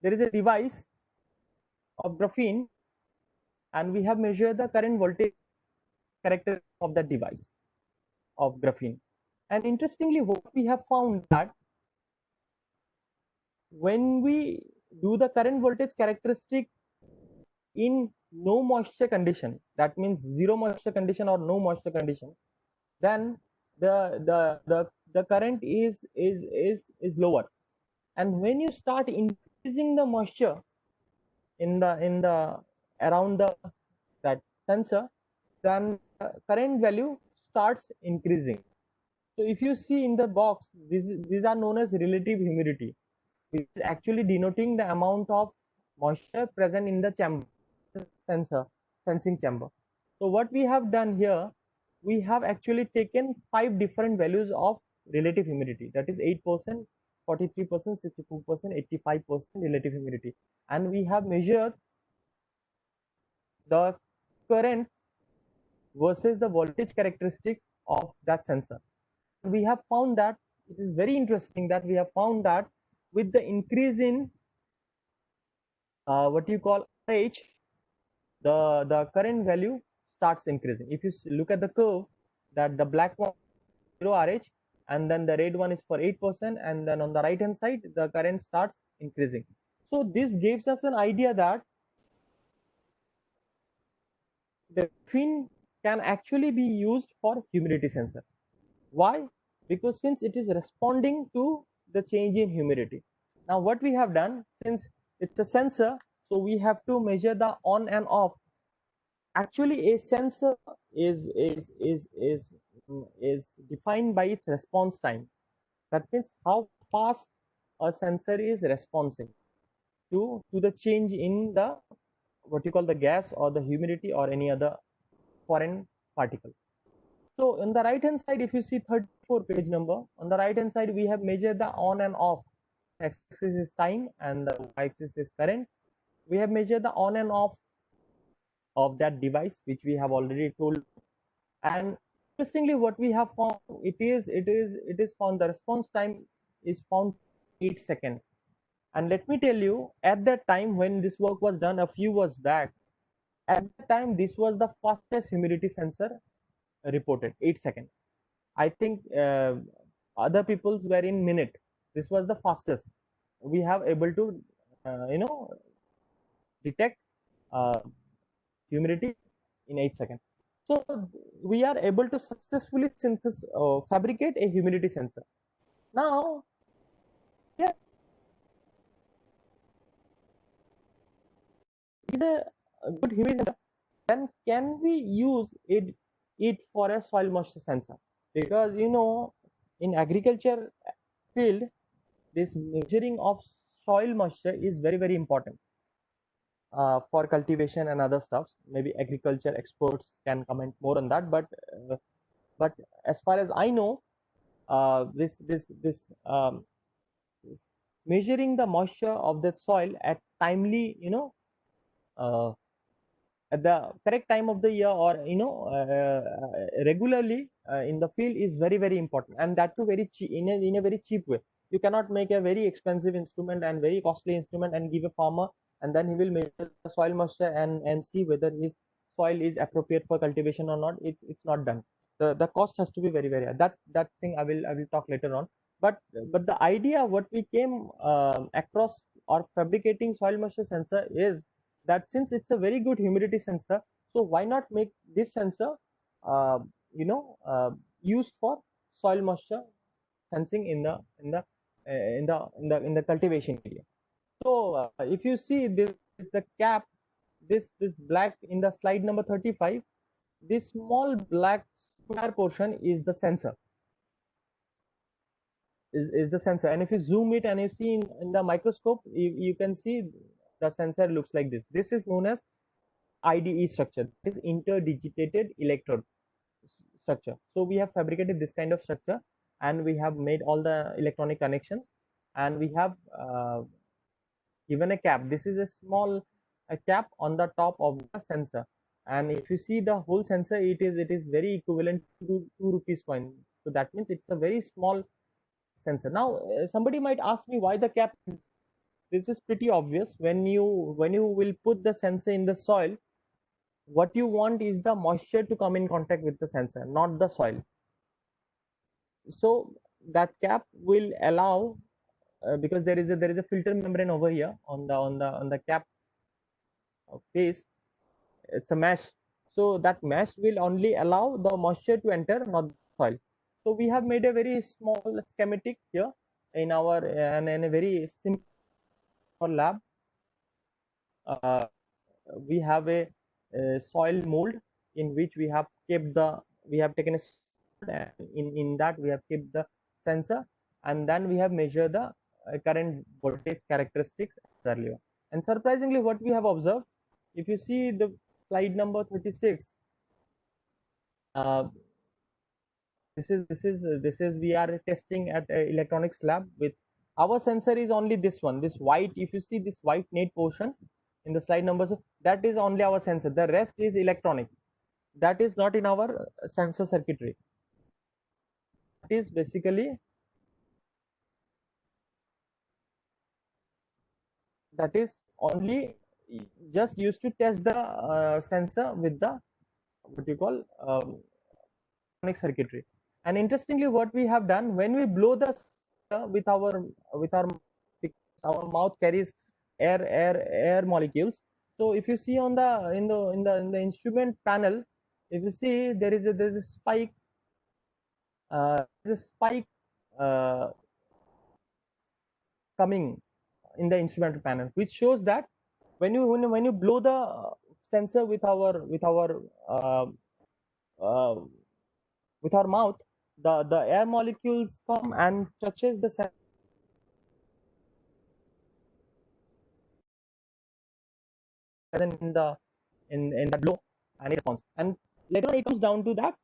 there is a device of graphene, and we have measured the current voltage character of that device of graphene. And interestingly, what we have found that when we do the current voltage characteristic in no moisture condition, that means zero moisture condition or no moisture condition, then the current is lower. And when you start increasing the moisture in the around that sensor, then the current value starts increasing. So if you see in the box, these are known as relative humidity, which is actually denoting the amount of moisture present in the chamber, sensing chamber. So what we have done here, we have actually taken 5 different values of relative humidity, that is 8%, 43%, 64%, 85% relative humidity, and we have measured the current versus the voltage characteristics of that sensor. We have found that it is very interesting that we have found that with the increase in what you call RH, the current value starts increasing. If you look at the curve, that the black one 0 RH, and then the red one is for 8%, and then on the right hand side the current starts increasing. So this gives us an idea that the graphene can actually be used for humidity sensor. Why? Because since it is responding to the change in humidity. Now what we have done, since it's a sensor, so we have to measure the on and off. Actually, a sensor is defined by its response time. That means how fast a sensor is responsive to the change in the what you call the gas or the humidity or any other foreign particle. So on the right hand side, if you see 34 page number, on the right hand side we have measured the on and off. X-axis is time and the y-axis is current. We have measured the on and off of that device, which we have already told. And interestingly, what we have found, it is found the response time is found 8 seconds. And let me tell you, at that time when this work was done a few years back, at that time this was the fastest humidity sensor reported, 8 seconds. I think other people's were in minute. This was the fastest we have able to detect uh, humidity in 8 seconds. So we are able to successfully fabricate a humidity sensor. Now, yeah, is a good humidity sensor. Then can we use it for a soil moisture sensor? Because in agriculture field, this measuring of soil moisture is very important for cultivation and other stuffs. Maybe agriculture experts can comment more on that, but as far as I know, this measuring the moisture of that soil at timely, uh, at the correct time of the year, or regularly in the field is very important, and that too very cheap, in a very cheap way. You cannot make a very expensive instrument and very costly instrument and give a farmer, and then he will measure the soil moisture and see whether his soil is appropriate for cultivation or not. It's not done. The cost has to be very high. That thing I will talk later on. but but the idea what we came across or fabricating soil moisture sensor is that since it's a very good humidity sensor, so why not make this sensor uh, you know used for soil moisture sensing in the cultivation area. So if you see this is the cap, this black in the slide number 35, this small black square portion is the sensor, is the sensor. And if you zoom it and you see in the microscope, you can see the sensor looks like this. This is known as IDE structure, that is interdigitated electrode structure. So we have fabricated this kind of structure, and we have made all the electronic connections, and we have given a cap. This is a small cap on the top of the sensor, and if you see the whole sensor, it is very equivalent to 2 rupees coin. So that means it's a very small sensor. Now somebody might ask me why the cap is, this is pretty obvious. When you will put the sensor in the soil, what you want is the moisture to come in contact with the sensor, not the soil. So that cap will allow, because there is a filter membrane over here on the cap face. It's a mesh, so that mesh will only allow the moisture to enter, not the soil. So we have made a very small schematic here in our and in a very simple lab. uh, we have a soil mold in which we have taken a and in that we have kept the sensor, and then we have measured the current voltage characteristics as earlier. And surprisingly, what we have observed, if you see the slide number 36, uh, this is we are testing at electronics lab with our sensor is only this one, this white. If you see this white net portion in the slide numbers, that is only our sensor. The rest is electronic, that is not in our sensor circuitry. It is basically, that is only just used to test the sensor with the what you call electronic circuitry. And interestingly, what we have done, when we blow the with our because our mouth carries air molecules. So if you see on the in the instrument panel, if you see there's a spike, there's a spike uh, coming in the instrumental panel, which shows that when you blow the sensor uh, uh, with our mouth, the air molecules come and touches the sensor in the in that blow, and it responds. And later on, it comes down to that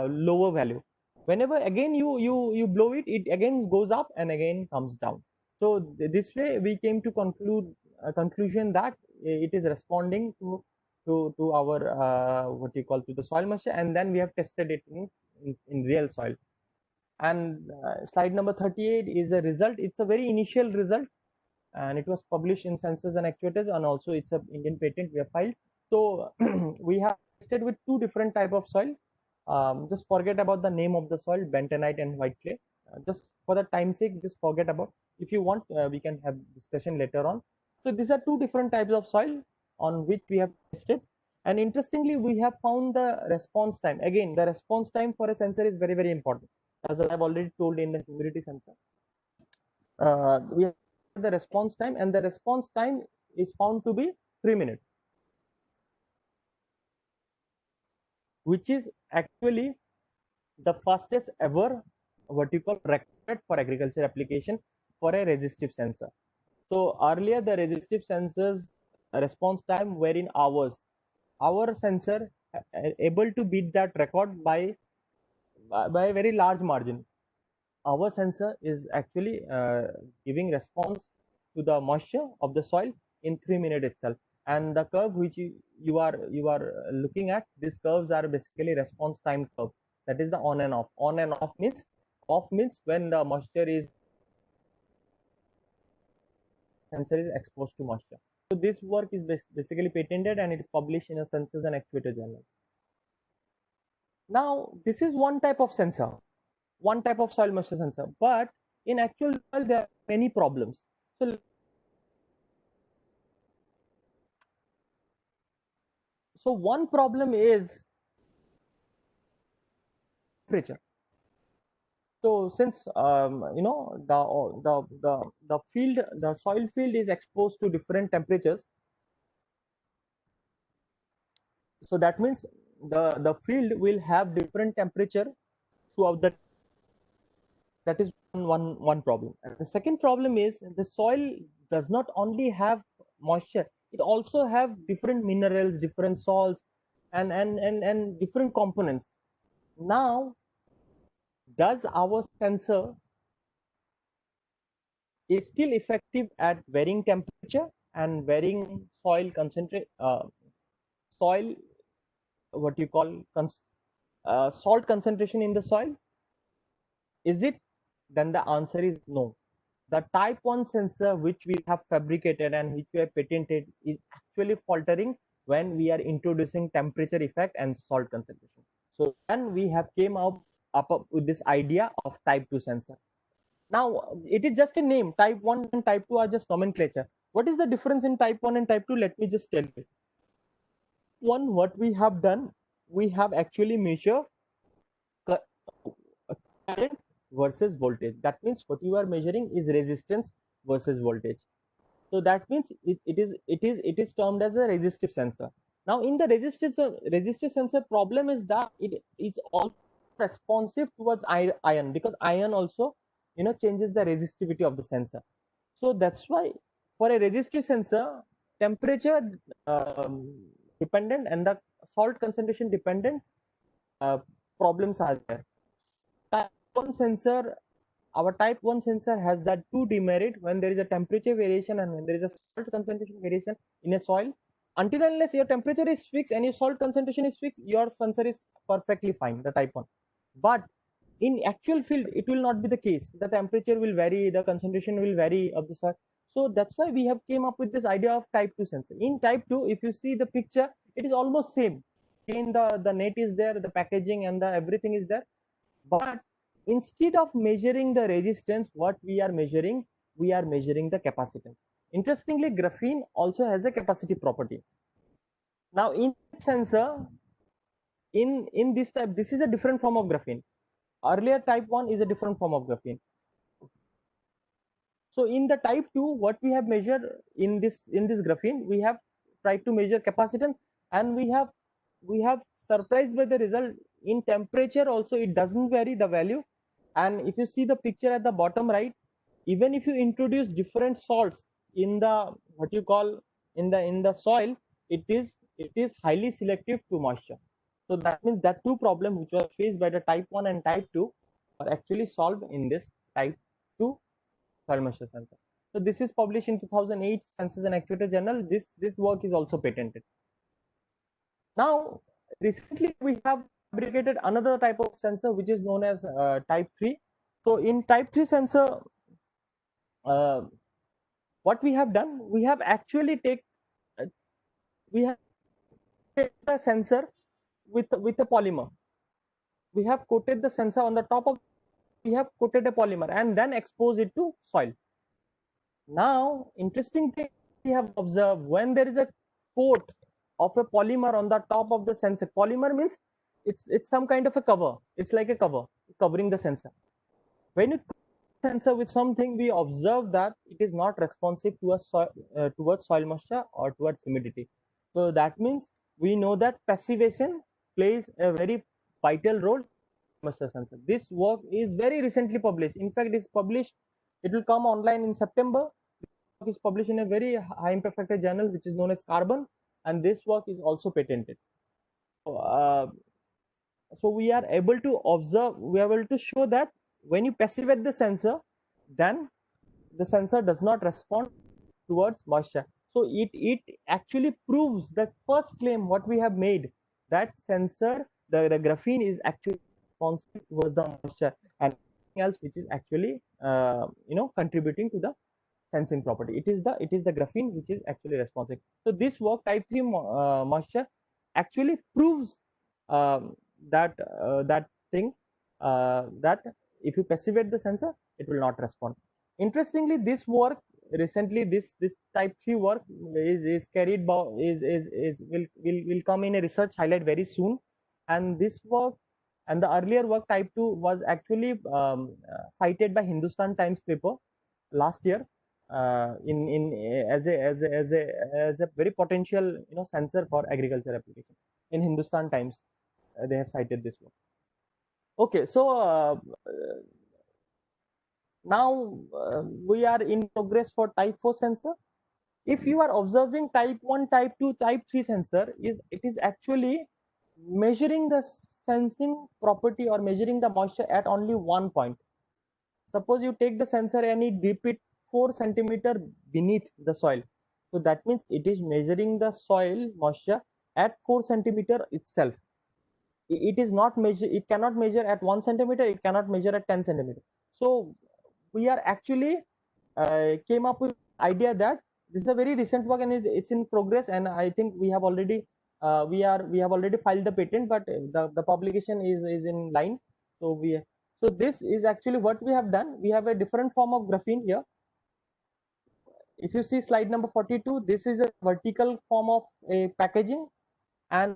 lower value. Whenever again you blow it, it again goes up and again comes down. So this way we came to conclude a conclusion that it is responding to our what you call, to the soil moisture, and then we have tested it in real soil. And slide number 38 is a result. It's a very initial result, and it was published in Sensors and Actuators, and also it's a Indian patent we have filed. So we have tested with two different type of soil. Just forget about the name of the soil, bentonite and white clay. Just for the time sake, just forget about. If you want, we can have discussion later on. So these are two different types of soil on which we have tested. And interestingly, we have found the response time. Again, the response time for a sensor is very, very important. As I have already told in the humidity sensor, we have the response time, and the response time is found to be 3 minutes, which is actually the fastest ever what you call record for agriculture application for a resistive sensor. So earlier the resistive sensors response time were in hours. Our sensor able to beat that record by a very large margin. Our sensor is actually giving response to the moisture of the soil in 3 minutes itself. And the curve which you are looking at, these curves are basically response time curve. That is the on and off. On and off means when the moisture is sensor is exposed to moisture. So this work is basically patented, and it is published in a Sensors and Actuator journal. Now this is one type of sensor. one type of soil moisture sensor, but in actual soil there are many problems. So one problem is temperature. So since the field, the soil field is exposed to different temperatures, so that means the field will have different temperature throughout the. That is one problem. And the second problem is the soil does not only have moisture, it also have different minerals, different salts, and different components. Now, does our sensor is still effective at varying temperature and varying soil concentrate soil, what you call salt concentration in the soil? Is it? Then the answer is no. The type 1 sensor which we have fabricated and which we have patented is actually faltering when we are introducing temperature effect and salt concentration. So then we have came up with this idea of type 2 sensor. Now it is just a name. Type 1 and type 2 are just nomenclature. What is the difference in type 1 and type 2? Let me just tell you. One, what we have done, we have actually measured current versus voltage. That means what you are measuring is resistance versus voltage. So that means it is termed as a resistive sensor. Now in the resistive sensor problem is that it is also responsive towards ion, because ion also changes the resistivity of the sensor. So that's why for a resistive sensor, temperature um, dependent and the salt concentration dependent uh, problems are there. Type 1 sensor, our type 1 sensor has that two demerit when there is a temperature variation and when there is a salt concentration variation in a soil. Until unless your temperature is fixed and your salt concentration is fixed, your sensor is perfectly fine, the type 1. But in actual field, it will not be the case. The temperature will vary, the concentration will vary of the soil. So that's why we have came up with this idea of type 2 sensor. In type 2, if you see the picture, it is almost same. In the net is there, the packaging and the everything is there. But instead of measuring the resistance, what we are measuring the capacitance. Interestingly, graphene also has a capacity property. Now in sensor, in this type, this is a different form of graphene. Earlier type 1 is a different form of graphene. So in the type 2, what we have measured in this graphene, we have tried to measure capacitance, and we have surprised by the result. In temperature also it doesn't vary the value. And if you see the picture at the bottom right, even if you introduce different salts in the, what you call, in the soil, it is highly selective to moisture. So that means that two problems which were faced by the type 1 and type 2 are actually solved in this type 2 soil moisture sensor. So this is published in 2008 Sensors and Actuator Journal. This work is also patented. Now recently we have fabricated another type of sensor which is known as type 3. So in type 3 sensor, uh, what we have done, we have actually uh, we have taken the sensor with a polymer. We have coated the sensor on the top of, we have coated a polymer and then exposed it to soil. Now interesting thing we have observed, when there is a coat of a polymer on the top of the sensor, polymer means it's some kind of a cover, it's like a cover covering the sensor. When you sensor with something, we observe that it is not responsive to towards soil moisture or towards humidity. So that means we know that passivation plays a very vital role in moisture sensor. This work is very recently published. In fact, it's published, it will come online in September. This work is published in a very high impact factor journal which is known as Carbon, and this work is also patented. So we are able to observe, we are able to show that when you passivate the sensor, then the sensor does not respond towards moisture. So it actually proves the first claim what we have made, that sensor, the graphene is actually responsive towards the moisture and nothing else which is actually contributing to the sensing property. It is the graphene which is actually responsive. So this work, type 3 moisture, actually proves um, that thing, that if you passivate the sensor, it will not respond. Interestingly, this work recently, this type 3 work is carried by is will come in a research highlight very soon. And this work and the earlier work type 2 was actually cited by Hindustan Times paper last year, in as a very potential, sensor for agriculture application. In Hindustan Times, they have cited this work. Okay, so now we are in progress for type 4 sensor. If you are observing type 1, type 2, type 3 sensor, it is actually measuring the sensing property or measuring the moisture at only one point. Suppose you take the sensor and you dip it 4 centimeter beneath the soil. So that means it is measuring the soil moisture at 4 centimeter itself. It is not measure, it cannot measure at 1 centimeter, it cannot measure at 10 centimeter. So we are actually came up with idea that this is a very recent work and it's in progress, and I think we have already we have already filed the patent, but the publication is in line. So so this is actually what we have done. We have a different form of graphene here. If you see slide number 42, this is a vertical form of a packaging, and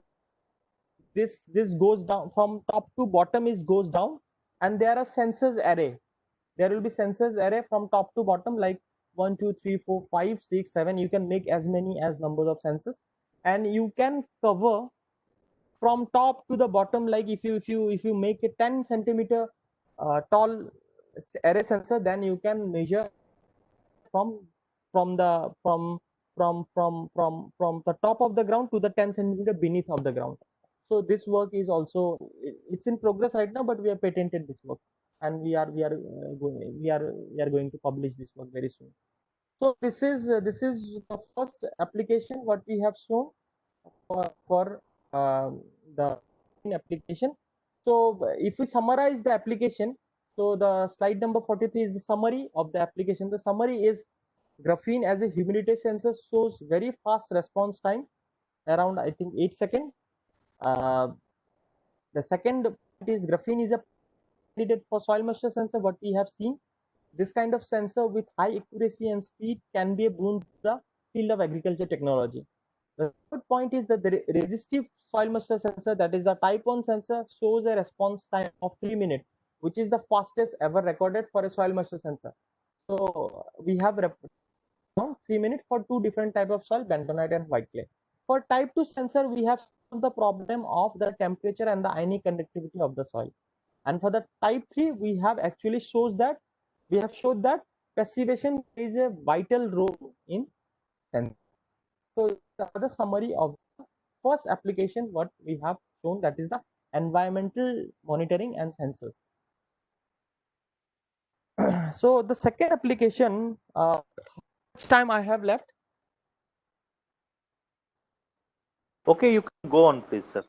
this goes down from top to bottom, is goes down, and there are sensors array. There will be sensors array from top to bottom, like 1 2 3 4 5 6 7. You can make as many as numbers of sensors, and you can cover from top to the bottom. Like if you make a 10 centimeter tall array sensor, then you can measure from from the from the top of the ground to the 10 centimeter beneath of the ground. So this work is also, it's in progress right now, but we have patented this work, and we are going to publish this work very soon. So this is the first application what we have shown for the application. So if we summarize the application, so the slide number 43 is the summary of the application. The summary is graphene as a humidity sensor shows very fast response time, around I think 8 seconds. Uh, the second point is graphene is a candidate for soil moisture sensor. What we have seen, this kind of sensor with high accuracy and speed can be a boon to the field of agriculture technology. The third point is that the resistive soil moisture sensor, that is the type 1 sensor, shows a response time of 3 minutes, which is the fastest ever recorded for a soil moisture sensor. So we have 3 minutes for two different type of soil, bentonite and white clay. For type 2 sensor, we have solved the problem of the temperature and the ionic conductivity of the soil. And for the type 3, we have actually showed that passivation plays a vital role in sensor. So the summary of the first application what we have shown, that is the environmental monitoring and sensors. So the second application, which time I have left? Okay, you can go on, please, sir.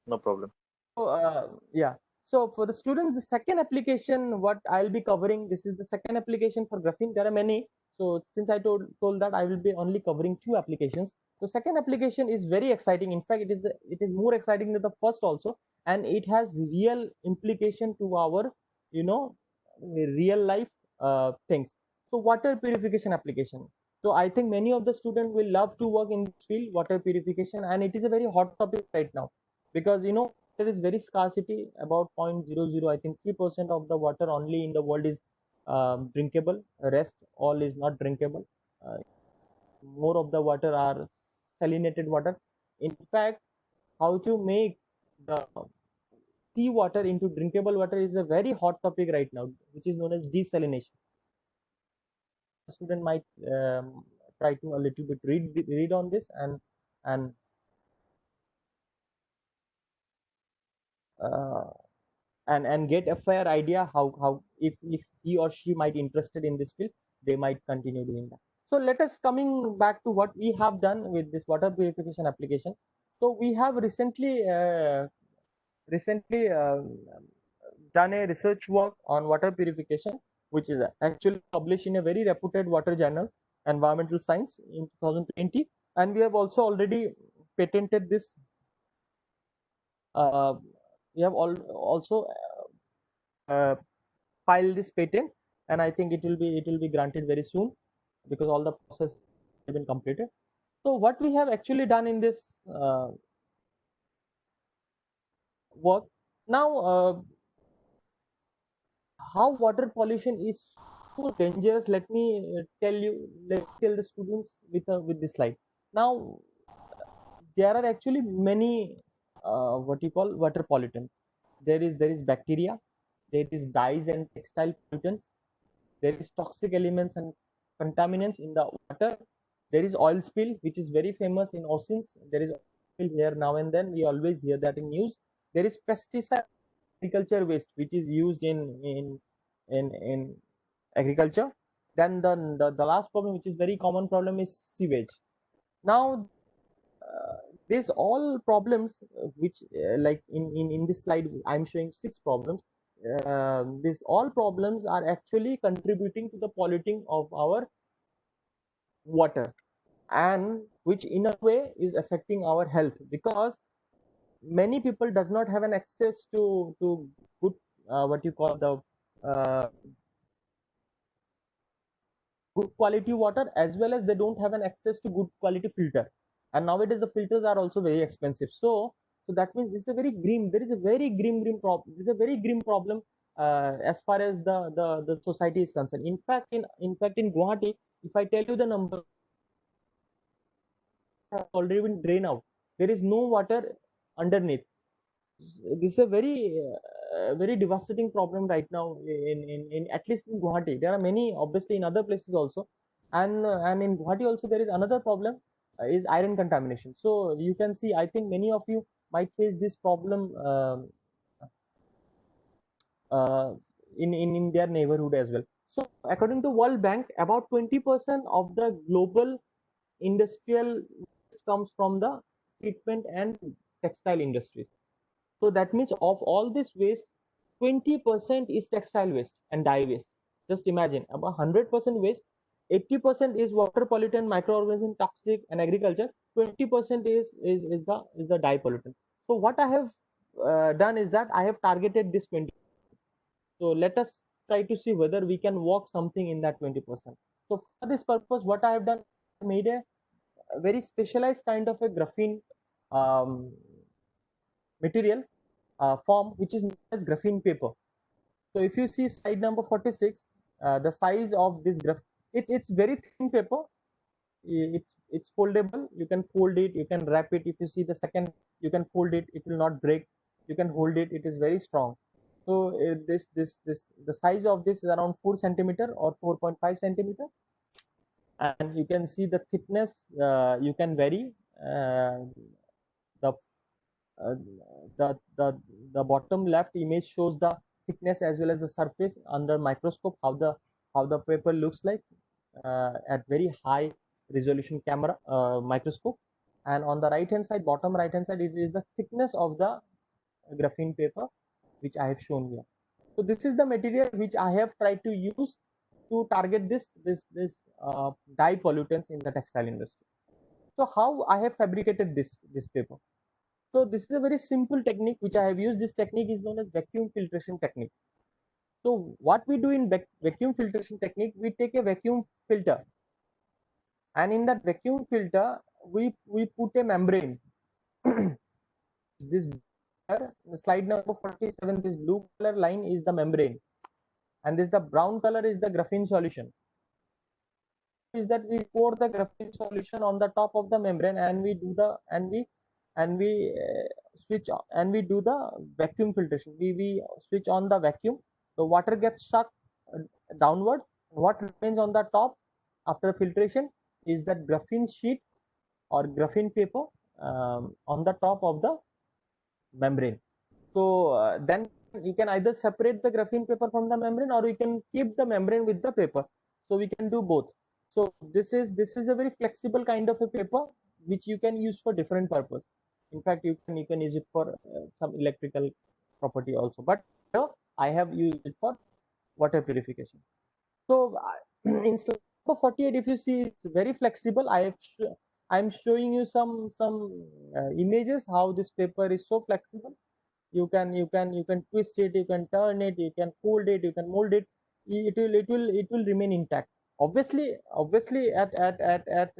No problem. So yeah. So for the students, the second application what I'll be covering, this is the second application for graphene. There are many. So since I told that I will be only covering two applications. So second application is very exciting. In fact, it is more exciting than the first also, and it has real implication to our, real life things. So water purification application. So I think many of the students will love to work in this field, water purification, and it is a very hot topic right now, because there is very scarcity, about 0.00, I think 3% of the water only in the world is drinkable. Rest all is not drinkable. uh, More of the water are salinated water. In fact, how to make the sea water into drinkable water is a very hot topic right now, which is known as desalination. The student might try to a little bit read on this, and uh, and get a fair idea how if he or she might interested in this field, they might continue doing that. So let us coming back to what we have done with this water purification application. So we have recently done a research work on water purification, which is actually published in a very reputed water journal, Environmental Science, in 2020, and we have also already patented this. uh, we have also file this patent, and I think it will be granted very soon because all the process have been completed. So what we have actually done in this work now, how water pollution is so dangerous. Let me let me tell the students with this slide. Now there are actually many what you call water pollutants. There is bacteria, there is dyes and textile pollutants, there is toxic elements and contaminants in the water, there is oil spill which is very famous in oceans, there is oil spill here now and then, we always hear that in news. There is pesticide agriculture waste which is used in agriculture. Then the last problem, which is very common problem, is sewage. Now these all problems which like in this slide I'm showing 6 problems. These all problems are actually contributing to the polluting of our water, and which in a way is affecting our health, because many people does not have an access to good what you call the uh, good quality water, as well as they don't have an access to good quality filter, and nowadays the filters are also very expensive. So that means this is a very grim, there is a very grim problem, this is a very grim problem as far as the society is concerned. In fact in Guwahati, if I tell you the number, have already been drained out, there is no water underneath. This is a very devastating problem right now in at least in Guwahati. There are many obviously in other places also, and in Guwahati also there is another problem, is iron contamination. So you can see, I think many of you might face this problem uh, in their neighborhood as well. So according to World Bank, about 20% of the global industrial waste comes from the treatment and textile industries. So that means of all this waste, 20% is textile waste and dye waste. Just imagine, about 100% waste, 80% is water pollutant, microorganism, toxic, and agriculture. 20% is the dye pollutant. So what I have done is that I have targeted this 20. So let us try to see whether we can work something in that 20%. So for this purpose, what I have done, I made a very specialized kind of a graphene um, material form, which is known as graphene paper. So if you see slide number 46, the size of this graph, it's very thin paper. It's foldable. You can fold it. You can wrap it. If you see the second, you can fold it. It will not break. You can hold it. It is very strong. So this the size of this is around 4 centimeter or 4.5 centimeter, and you can see the thickness. You can vary. The uh, the bottom left image shows the thickness as well as the surface under microscope, how the paper looks like at very high resolution camera microscope. And on the right hand side, bottom right hand side, it is the thickness of the graphene paper which I have shown here. So this is the material which I have tried to use to target this dye pollutants in the textile industry. So how I have fabricated this paper? So this is a very simple technique which I have used. This technique is known as vacuum filtration technique. So what we do in vacuum filtration technique, we take a vacuum filter, and in that vacuum filter, we put a membrane. This slide number 47, this blue color line is the membrane, and this the brown color is the graphene solution. Is that we pour the graphene solution on the top of the membrane, and we do the and we switch on, and we do the vacuum filtration. We switch on the vacuum, the water gets sucked downward. What remains on the top after filtration is that graphene sheet or graphene paper on the top of the membrane. So then you can either separate the graphene paper from the membrane, or you can keep the membrane with the paper. So we can do both. So this is a very flexible kind of a paper which you can use for different purpose. In fact, you can use it for some electrical property also. But here I have used it for water purification. So in slide number 48, if you see, it's very flexible. I'm showing you some images how this paper is so flexible. you can twist it, you can turn it, you can fold it, you can mold it. It will remain intact. Obviously at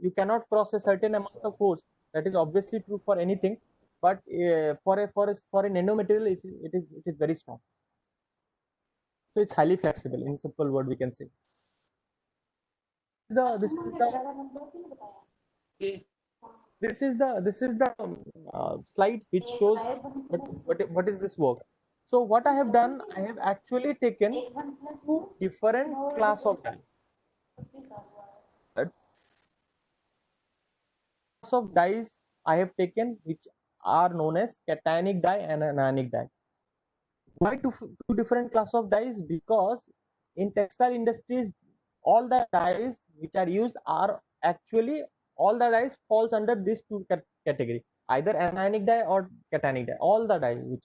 you cannot cross a certain amount of force. That is obviously true for anything, but for a nanomaterial, it is very strong. So it's highly flexible. In simple word, we can say. This is the slide which shows what is this work. So what I have done, I have actually taken two different class of die. Class of dies I have taken, which are known as cationic die and anionic die. Why two different class of dies? Because in textile industries, all the dies which are used are actually, all the dies falls under these two category, either anionic die or cationic die. All the die which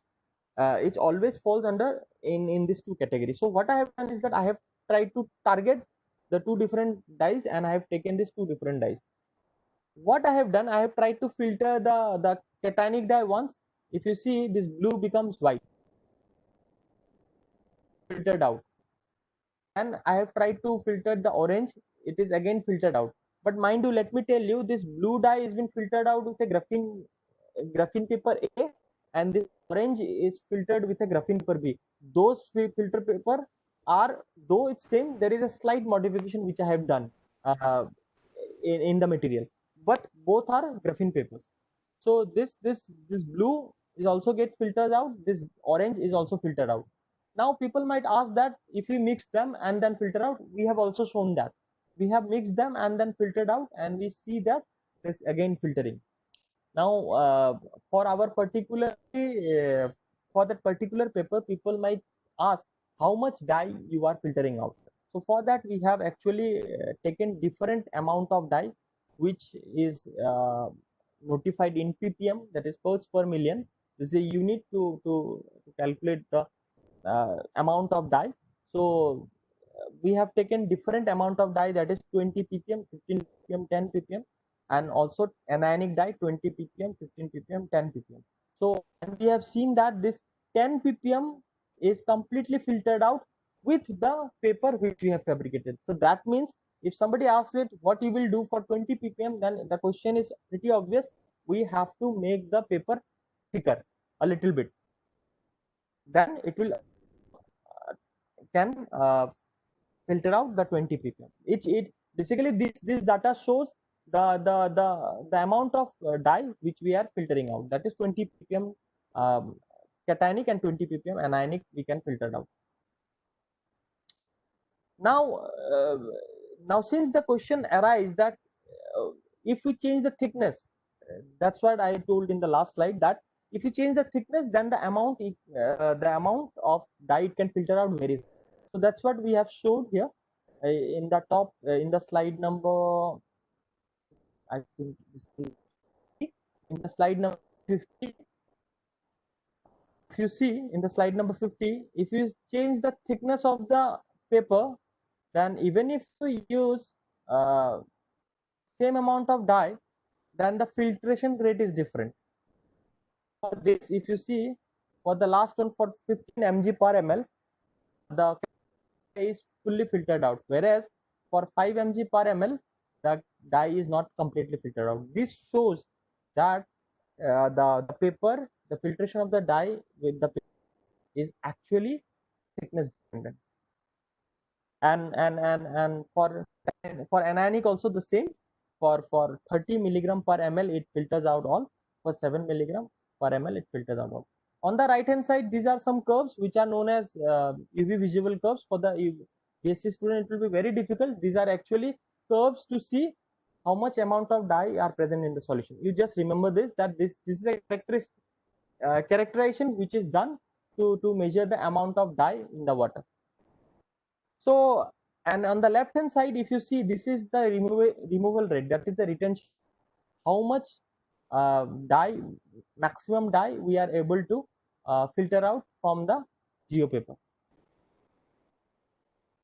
it always falls under in these two categories. So what I have done is that I have tried to target the two different dies, and I have taken these two different dies. What I have done, I have tried to filter the cationic die once. If you see, this blue becomes white, filtered out. And I have tried to filter the orange, it is again filtered out. But mind you, let me tell you, this blue dye has been filtered out with a graphene paper A, and this orange is filtered with a graphene paper B. Those filter paper are, though it's same, there is a slight modification which I have done uh, in the material, but both are graphene papers. So this blue is also get filtered out, this orange is also filtered out. Now people might ask that if we mix them and then filter out, we have also shown that we have mixed them and then filtered out, and we see that this again filtering. Now for our particular for that particular paper, people might ask how much dye you are filtering out. So for that, we have actually taken different amount of dye, which is notified in ppm, that is parts per million. This is a unit to calculate the amount of dye. So we have taken different amount of dye, that is 20 ppm, 15 ppm, 10 ppm, and also anionic dye 20 ppm, 15 ppm, 10 ppm. So and we have seen that this 10 ppm is completely filtered out with the paper which we have fabricated. So that means if somebody asks it what you will do for 20 ppm, then the question is pretty obvious. We have to make the paper thicker a little bit, then it will can filter out the 20 ppm. It basically, this data shows the amount of dye which we are filtering out, that is 20 ppm cationic and 20 ppm anionic we can filter out. Now now since the question arises that if we change the thickness, that's what I told in the last slide, that if you change the thickness, then the amount of dye it can filter out varies. So that's what we have showed here in the top in the slide number, I think this is in the slide number 50. If you see in the slide number 50, if you change the thickness of the paper, then even if you use same amount of dye, then the filtration rate is different. For this, if you see, for the last one, for 15 mg per ml, the is fully filtered out, whereas for 5 mg per ml, the dye is not completely filtered out. This shows that the paper, the filtration of the dye with the paper is actually thickness dependent. And for anionic also the same. For 30 milligram per ml, it filters out all. For 7 milligram per ml, it filters out all. On the right hand side, these are some curves which are known as UV visible curves. For the BSc student, it will be very difficult. These are actually curves to see how much amount of dye are present in the solution. You just remember this, that this is a characterization which is done to measure the amount of dye in the water. So, and on the left hand side, if you see, this is the removal rate, that is the retention, how much dye, maximum dye we are able to filter out from the geo paper.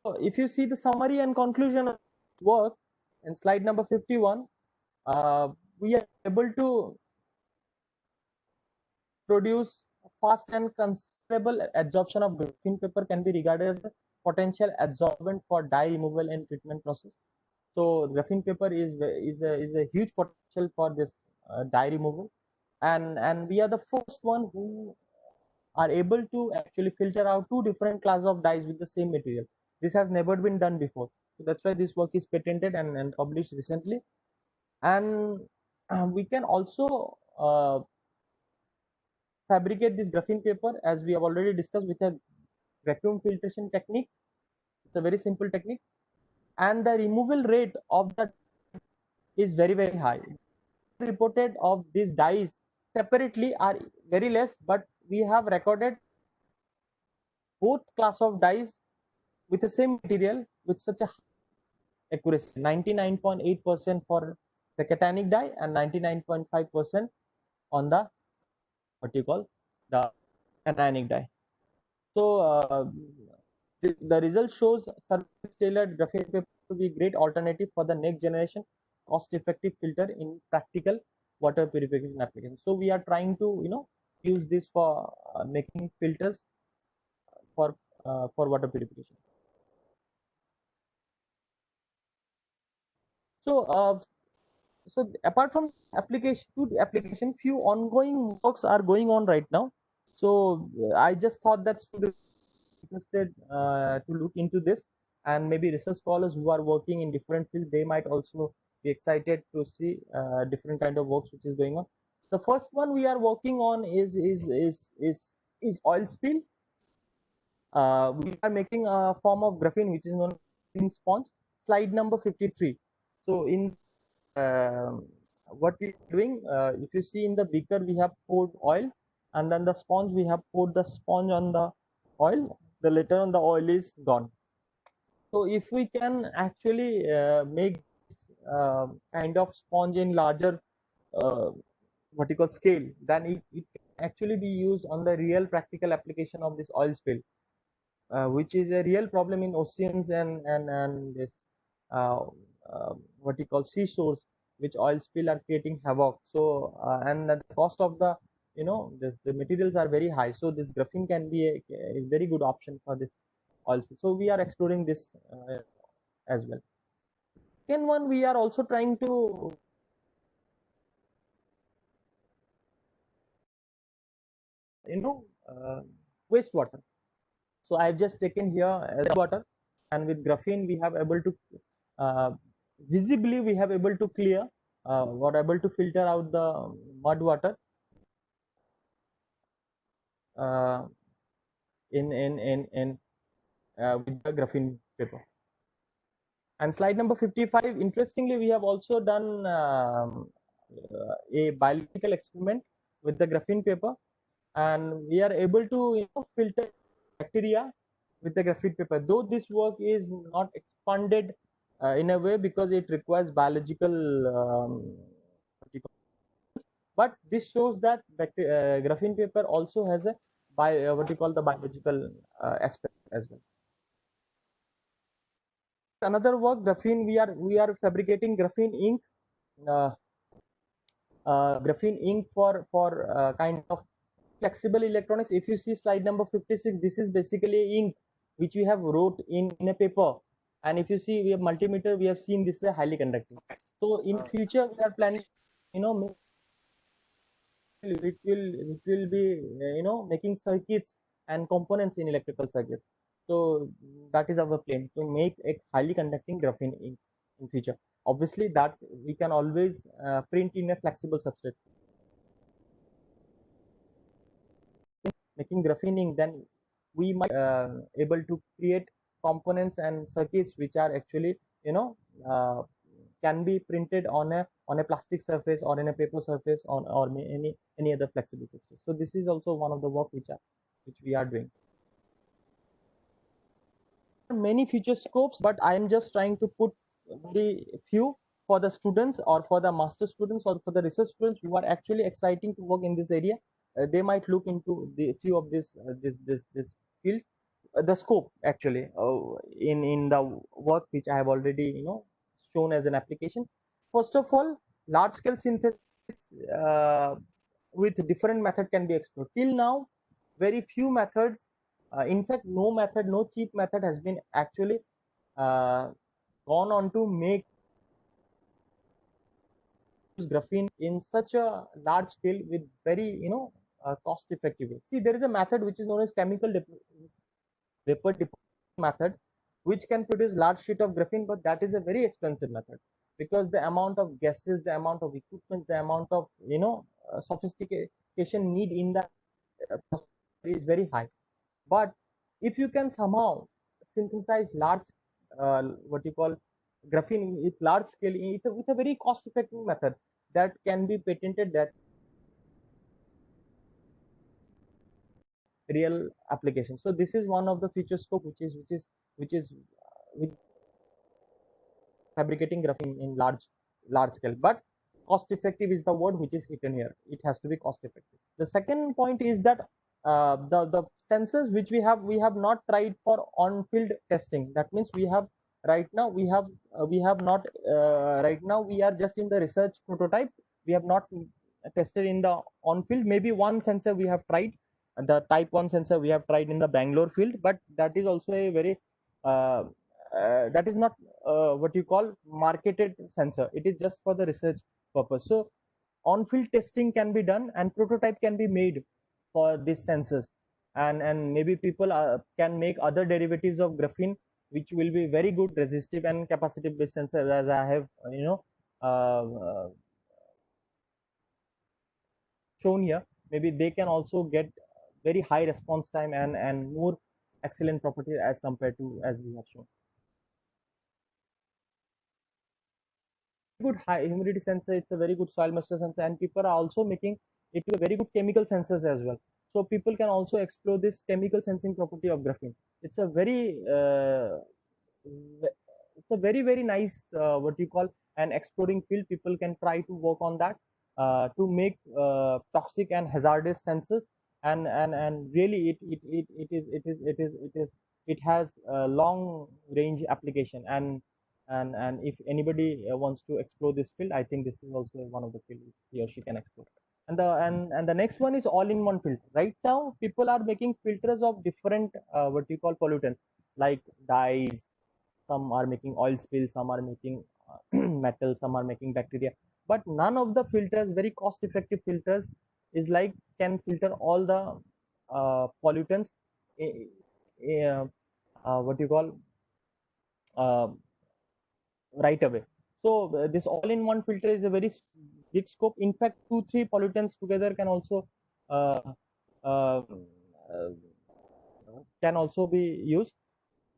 So if you see the summary and conclusion of work in slide number 51, we are able to produce fast and considerable adsorption of graphene paper can be regarded as a potential adsorbent for dye removal and treatment process. So graphene paper is a huge potential for this dye removal, and we are the first one who are able to actually filter out two different class of dyes with the same material. This has never been done before. So that's why this work is patented and published recently. And we can also fabricate this graphene paper, as we have already discussed, with a vacuum filtration technique. It's a very simple technique, and the removal rate of the is very high. Reported of these dyes separately are very less, but we have recorded both class of dyes with the same material with such a accuracy, 99.8% for the cationic dye and 99.5% on the what you call the anionic dye. So the result shows surface tailored graphene paper to be a great alternative for the next generation cost effective filter in practical water purification applications. So we are trying to use this for making filters for water purification. So so apart from application, few ongoing works are going on right now. So I just thought that students interested to look into this, and maybe research scholars who are working in different fields, they might also be excited to see different kind of works which is going on. The first one we are working on is oil spill. We are making a form of graphene which is known as sponge. Slide number 53. So in what we are doing, if you see in the beaker, we have poured oil, and then the sponge, we have poured the sponge on the oil. The later on the oil is gone. So if we can actually make this kind of sponge in larger uh, what you call scale, then it can actually be used on the real practical application of this oil spill, which is a real problem in oceans and this uh, what you call seashores, which oil spill are creating havoc. So and the cost of the the materials are very high. So this graphene can be a very good option for this oil spill. So we are exploring this as well. Second one, we are also trying to wastewater. So I've just taken here water, and with graphene we have able to uh, visibly we have able to clear or able to filter out the mud water uh, in with the graphene paper. And slide number 55. Interestingly, we have also done a biological experiment with the graphene paper, and we are able to filter bacteria with the graphene paper. Though this work is not expanded in a way because it requires biological, but this shows that graphene paper also has a what you call the biological aspect as well. Another work, graphene, we are fabricating graphene ink. Uh, Graphene ink for kind of flexible electronics. If you see slide number 56, this is basically ink which we have wrote in a paper. And if you see, we have multimeter, we have seen this is a highly conducting. So in future we are planning, which will be making circuits and components in electrical circuits. So that is our plan, to make a highly conducting graphene ink in future. Obviously that we can always print in a flexible substrate. Making graphene ink, then we might able to create components and circuits which are actually uh, can be printed on a plastic surface or in a paper surface on or any other flexible surface. So this is also one of the work which we are doing. Many future scopes, but I am just trying to put very few for the students or for the master students or for the research students who are actually exciting to work in this area. They might look into the few of this fields. The scope actually in the work which I have already shown as an application. First of all, large scale synthesis uh, with different method can be explored. Till now, very few methods, in fact, no method, no cheap method has been actually uh, gone on to make graphene in such a large scale with very cost effective way. See, there is a method which is known as chemical vapor deposition method, which can produce large sheet of graphene, but that is a very expensive method because the amount of gases, the amount of equipment, the amount of sophistication need in that is very high. But if you can somehow synthesize large, what you call graphene with large scale with a very cost effective method that can be patented, that real application. So this is one of the future scope which fabricating graphene in large scale. But cost effective is the word which is hidden here. It has to be cost effective. The second point is that the sensors which we have not tried for on field testing. That means right now we have not right now we are just in the research prototype. We have not tested in the on field. Maybe one sensor we have tried, the type 1 sensor we have tried in the Bangalore field, but that is also a very uh, that is not what you call marketed sensor. It is just for the research purpose. So on field testing can be done and prototype can be made for these sensors, and maybe people can make other derivatives of graphene which will be very good resistive and capacitive based sensors, as I have uh, uh, shown here. Maybe they can also get very high response time and more excellent properties as compared to as we have shown. Good high humidity sensor, it's a very good soil moisture sensor, and people are also making it to a very good chemical sensors as well. So people can also explore this chemical sensing property of graphene. It's a very very nice what you call an exploring field. People can try to work on that to make toxic and hazardous sensors, and really it has a long range application, and if anybody wants to explore this field, I think this is also one of the fields he or she can explore. And the next one is all-in-one filter. Right now people are making filters of different what you call pollutants, like dyes. Some are making oil spills, some are making metal, some are making bacteria, but none of the filters, very cost effective filters, is like can filter all the pollutants, eh, what you call uh, right away. So this all-in-one filter is a very big scope. In fact, 2 3 pollutants together uh, uh, uh, can also be used.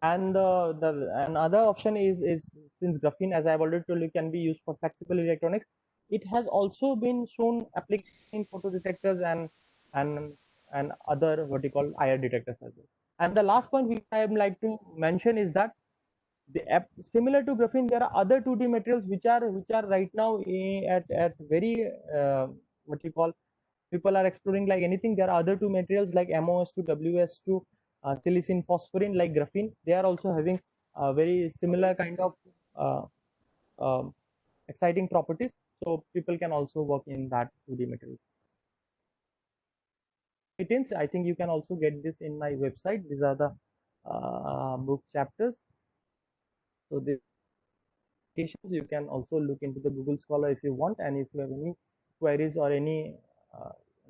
And the another option is since graphene, as I've already told you, can be used for flexible electronics. It has also been shown application in photo detectors and and other what you call IR detectors as well. And the last point which I would like to mention is that similar to graphene, there are other 2D materials which are right now at very what you call, people are exploring like anything. There are other two materials like MOS2, WS2, silicon phosphorine like graphene. They are also having very similar kind of uh, um exciting properties. So people can also work in that 2D materials. I think you can also get this in my website. These are the book chapters. So this you can also look into the Google Scholar if you want, and if you have any queries or any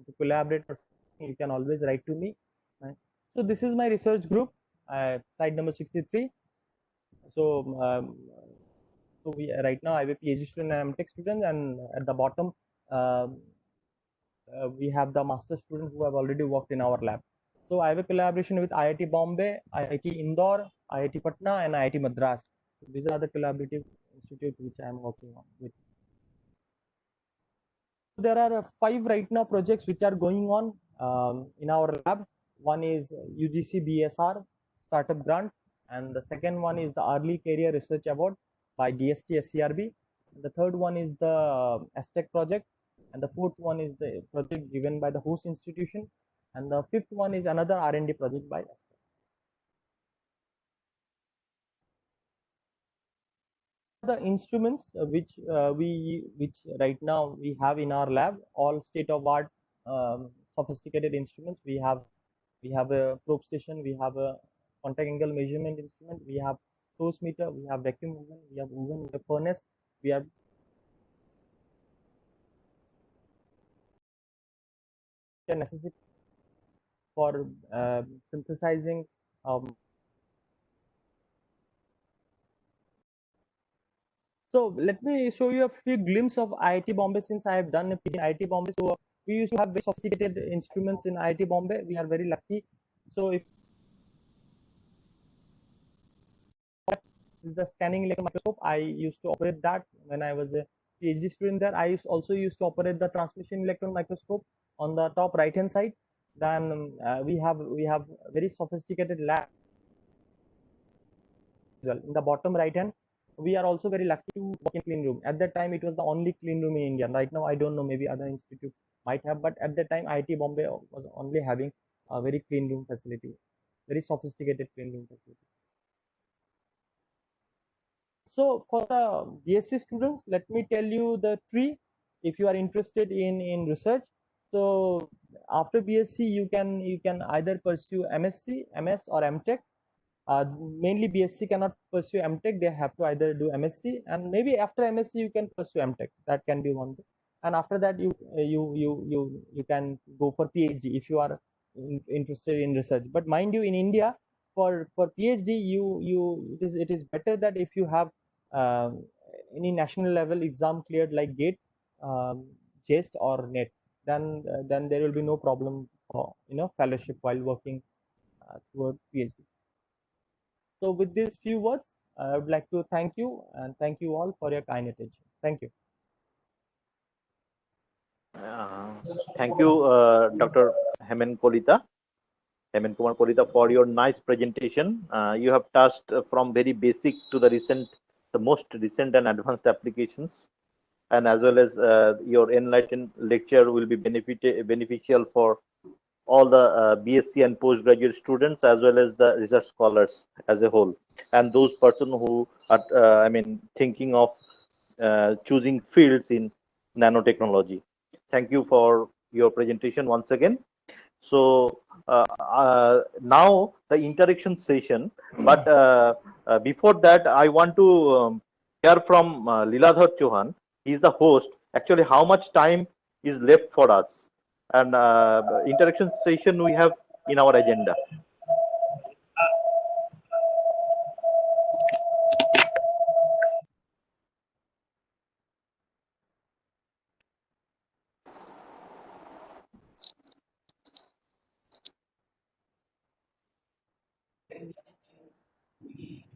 to collaborate or something, you can always write to me. Right? So this is my research group, site number 63. So so we right now I have a PhD student and MTech student, and at the bottom um, we have the master students who have already worked in our lab. So I have a collaboration with IIT Bombay, IIT Indore, IIT Patna, and IIT Madras. These are the collaborative institutes which I am working on with. There are 5 right now projects which are going on in our lab. One is UGC BSR startup grant, and the second one is the Early Career Research Award by DST SCRB. The third one is the STEC project, and the fourth one is the project given by the host institution, and the fifth one is another R&D project by STEC. The instruments which right now we have in our lab, all state of art sophisticated instruments. We have a probe station, we have a contact angle measurement instrument, we have source meter, we have vacuum oven, we have furnace, we have necessity for synthesizing. So let me show you a few glimpses of IIT Bombay, since I have done a PhD in IIT Bombay. So we used to have very sophisticated instruments in IIT Bombay. We are very lucky. So if this is the scanning electron microscope, I used to operate that when I was a PhD student there. I also used to operate the transmission electron microscope on the top right hand side. Then we have very sophisticated lab as well. In the bottom right hand, we are also very lucky to work in clean room. At that time, it was the only clean room in India. Right now, I don't know, maybe other institute might have, but at that time, IIT Bombay was only having a very clean room facility, very sophisticated clean room facility. So for the BSc students, let me tell you the tree. If you are interested in research, so after BSc, you can either pursue MSc, MS, or MTech. Mainly BSc cannot pursue MTech. They have to either do MSc, and maybe after MSc you can pursue MTech. That can be one thing. And after that, you can go for PhD if you are interested in research. But mind you, in India, for PhD, it is better that if you have any national level exam cleared like GATE, JEST, or NET, then there will be no problem for fellowship while working toward PhD. So with these few words, I would like to thank you, and thank you all for your kind attention. Thank you. Thank you, Dr. Hemen Kalita. Hemen Kumar Kalita, for your nice presentation. You have touched from very basic to the most recent and advanced applications, and as well as your enlightened lecture will be beneficial for all the BSc and postgraduate students, as well as the research scholars as a whole, and those person who are, thinking of choosing fields in nanotechnology. Thank you for your presentation once again. So now the interaction session, but before that, I want to hear from Liladhar Chauhan. He is the host. Actually, how much time is left for us? And interaction session we have in our agenda.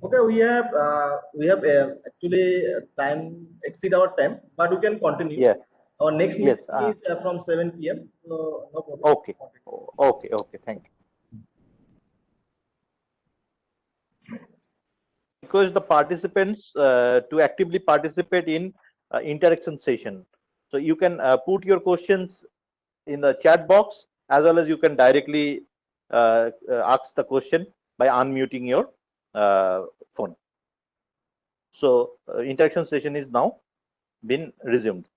Okay, we have actually time exceed our time, but we can continue. Yeah. Our next Yes. meeting is from 7 p.m. So no problem. Okay. Okay. Okay. Thank you. Request the participants to actively participate in interaction session. So you can put your questions in the chat box, as well as you can directly ask the question by unmuting your phone. So interaction session is now been resumed.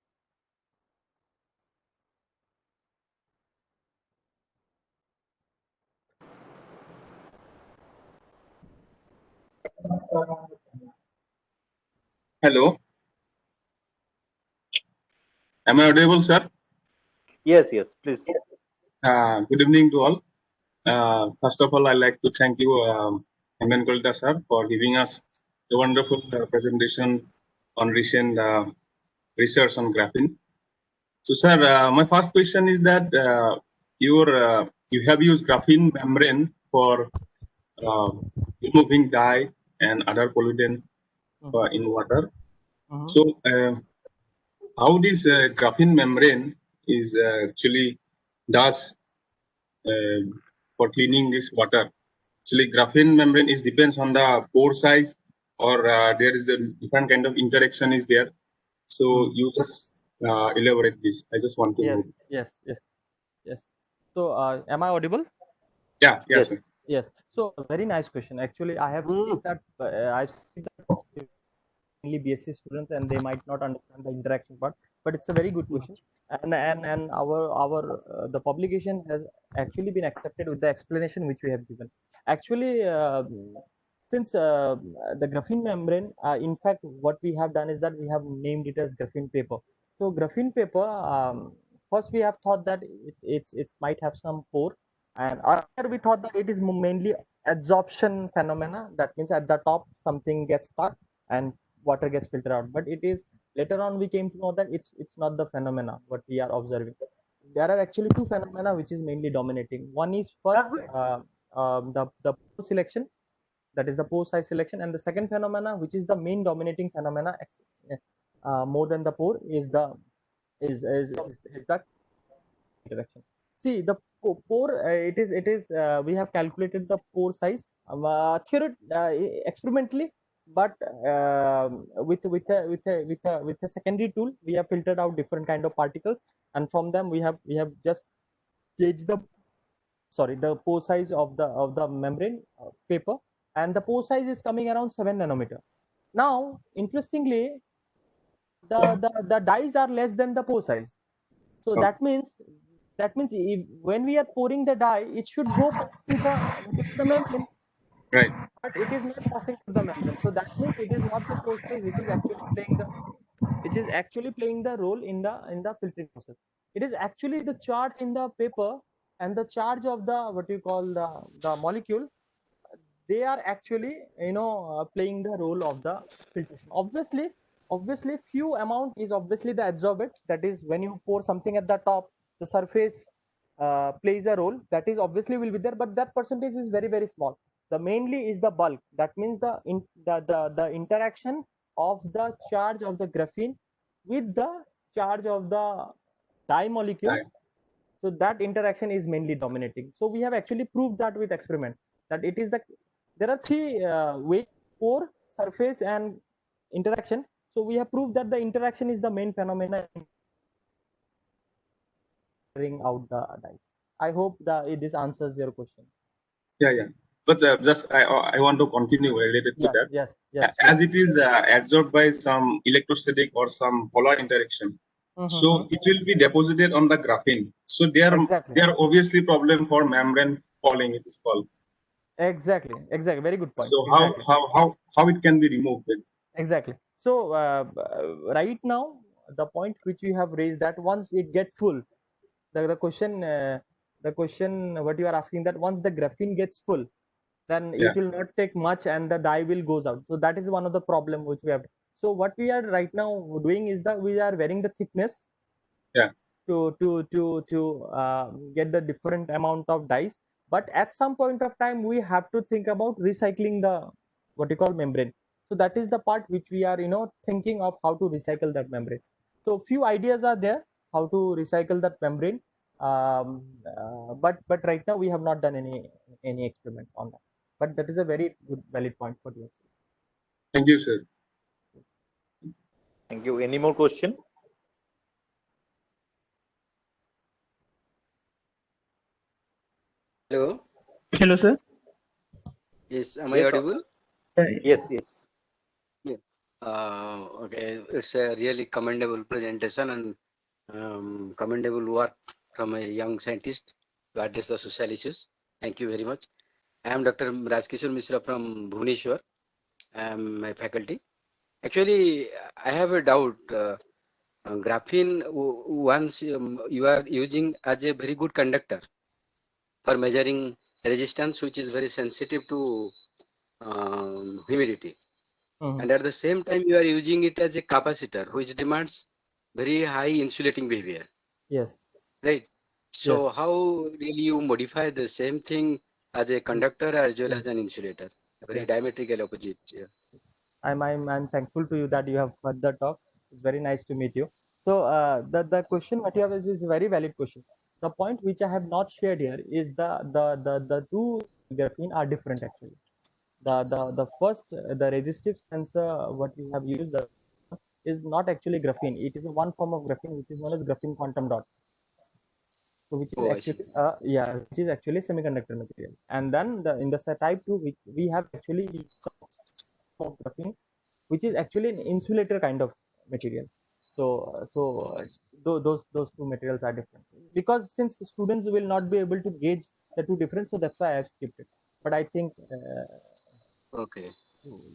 Hello. Am I audible, sir? Yes, yes, please. Good evening to all. First of all, I'd like to thank you, Hemen Kalita sir, for giving us a wonderful presentation on recent research on graphene. So, sir, my first question is that you have used graphene membrane for removing dye and other pollutant in water. So, how this graphene membrane is actually does for cleaning this water? Actually, graphene membrane is depends on the pore size, or there is a different kind of interaction is there. So you just elaborate this. I just want to know. Yes. So am I audible? Yeah, Yes. sir. Yes. So very nice question. Actually, I have seen that I've seen that mainly BSc students, and they might not understand the interaction part. but it's a very good question. And our the publication has actually been accepted with the explanation which we have given. Actually, since the graphene membrane, in fact, what we have done is that we have named it as graphene paper. So graphene paper, first we have thought that it's might have some pore, and earlier we thought that it is mainly adsorption phenomena. That means at the top something gets stuck and water gets filtered out. But it is later on we came to know that it's not the phenomena what we are observing. There are actually two phenomena which is mainly dominating. One is first the pore selection, that is the pore size selection, and the second phenomena which is the main dominating phenomena more than the pore is the is the interaction. See the pore, it is we have calculated the pore size experimentally, but with a secondary tool we have filtered out different kind of particles, and from them we have just gauged the pore size of the membrane paper, and the pore size is coming around 7 nanometer. Now interestingly, the dyes are less than the pore size. So Okay. that means if, when we are pouring the dye, it should go to the membrane, Right. but it is not passing to the membrane. So that means it is not the pore size which is actually playing the role in the filtering process. It is actually the charge in the paper and the charge of the what you call the molecule. They are actually playing the role of the filtration. Obviously few amount is obviously the adsorbate, that is when you pour something at the top, the surface plays a role, that is obviously will be there, but that percentage is very very small. The mainly is the bulk, that means the interaction of the charge of the graphene with the charge of the dye molecule. Right. So that interaction is mainly dominating. So we have actually proved that with experiment, that it is there are three ways: pore, surface, and interaction. So we have proved that the interaction is the main phenomena in carrying out the dyes. I hope that this answers your question. Yeah, yeah. But just I want to continue related to Yeah, that. yes, As sure. it is absorbed by some electrostatic or some polar interaction, so it will be deposited on the graphene. So Exactly, there are obviously problem for membrane falling. It is called. exactly. Very good point. So Exactly. how it can be removed? Exactly. So right now, the point which you have raised, that once it gets full, the question what you are asking, that once the graphene gets full, then Yeah, it will not take much and the dye will goes out. So that is one of the problem which we have. So what we are right now doing is that we are varying the thickness yeah, to get the different amount of dyes. But at some point of time we have to think about recycling the what you call membrane. So that is the part which we are thinking of how to recycle that membrane. So few ideas are there how to recycle that membrane, but right now we have not done any experiments on that. But that is a very good valid point for you. thank you, sir. Thank you. Any more question? Hello. Hello, sir. Yes, am I Yes, audible? yes, yes. Yeah. Okay, it's a really commendable presentation and commendable work from a young scientist to address the social issues. Thank you very much. I am Dr. Rajkishore Mishra from Bhubaneswar. I am a faculty. Actually, I have a doubt. Graphene, once you are using as a very good conductor for measuring resistance, which is very sensitive to humidity. And at the same time, you are using it as a capacitor, which demands very high insulating behavior. Yes. Right. So Yes. how really you modify the same thing as a conductor as well as an insulator? Very Yes. diametrical opposite. Yeah. I'm thankful to you that you have heard the talk. It's very nice to meet you. So the question what you have is a very valid question. The point which I have not shared here is the two graphene are different actually. The first the resistive sensor what we have used is not actually graphene. It is one form of graphene which is known as graphene quantum dot. So which is Oh, I see. actually which is actually semiconductor material. And then in the type 2 we have actually used graphene, which is actually an insulator kind of material. So those two materials are different, because since students will not be able to gauge the two difference, so that's why I have skipped it. But I think Okay.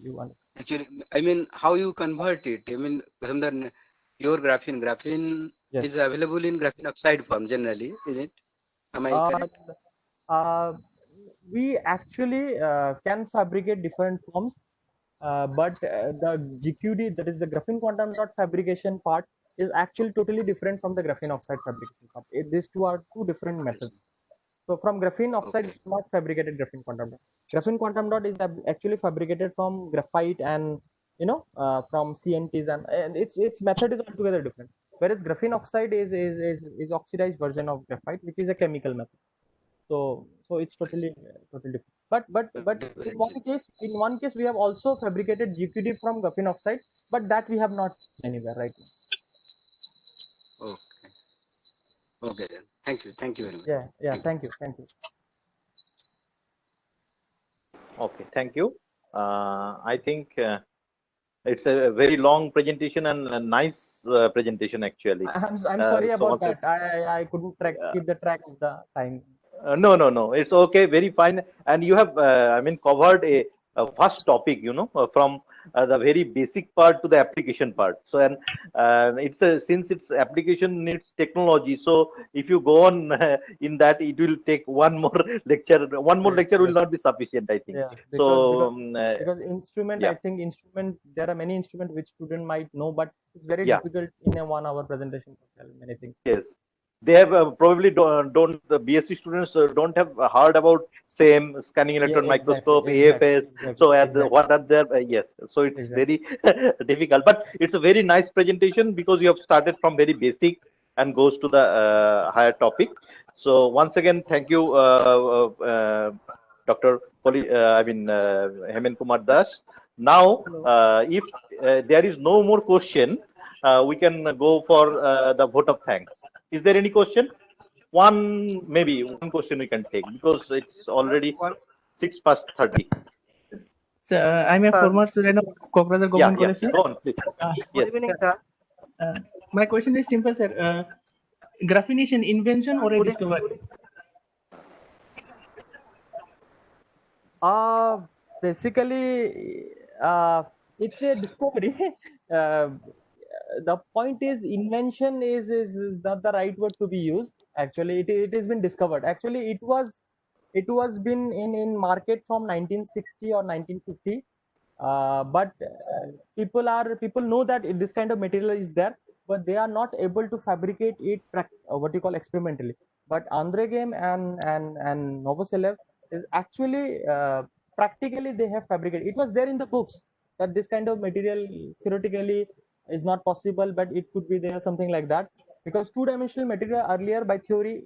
you understand. Actually, I mean, how you convert it? I mean, Vasamdar, your graphene Yes. is available in graphene oxide form generally, is it? Am I Uh, correct? uh, we actually can fabricate different forms, but the GQD, that is the graphene quantum dot fabrication part, is actually totally different from the graphene oxide fabrication part. These two are two different methods. So from graphene oxide, Okay. it's not fabricated graphene quantum dot. Graphene quantum dot is actually fabricated from graphite and from CNTs, and its method is altogether different. Whereas graphene oxide is oxidized version of graphite, which is a chemical method. So it's totally different. But in one case we have also fabricated GQD from graphene oxide, but that we have not anywhere right now. Okay. Okay then. Thank you. Thank you very much. Yeah. Thank you. Thank you. Okay, thank you. I think it's a very long presentation and a nice presentation actually. I'm sorry So about once that. I couldn't keep the track of the time. no, it's okay, very fine. And you have, I mean, covered a first topic, from the very basic part to the application part. So, and it's since its application needs technology. So, if you go on in that, it will take one more lecture. One more Yes, lecture will yes. not be sufficient, I think. Yeah, So, because instrument, yeah, I think instrument, there are many instruments which student might know, but it's very yeah. difficult in a 1 hour presentation to tell many things. Yes, they have probably don't the BSc students don't have heard about same scanning Yeah, electron microscope, AFS. So what are their yes? So it's exactly. very difficult, but it's a very nice presentation because you have started from very basic and goes to the higher topic. So once again, thank you, Dr. Hemen Kumar Das. Now, if there is no more question, we can go for the vote of thanks. Is there any question? Maybe one question we can take because it's already 6 past 30. So, I'm a former student of Kokrada Government Yeah. College. Sir. Go on, please. Good Yes. evening, sir. My question is simple, sir. Graphene is an invention or a discovery? Basically, it's a discovery. uh, the point is, invention is not the right word to be used. Actually, it has been discovered. Actually, it was been in market from 1960 or 1950. But people know that this kind of material is there, but they are not able to fabricate it what you call experimentally. But Andre Game and Novoselev is actually practically they have fabricated. It was there in the books that this kind of material theoretically is not possible, but it could be there, something like that, because two-dimensional material earlier by theory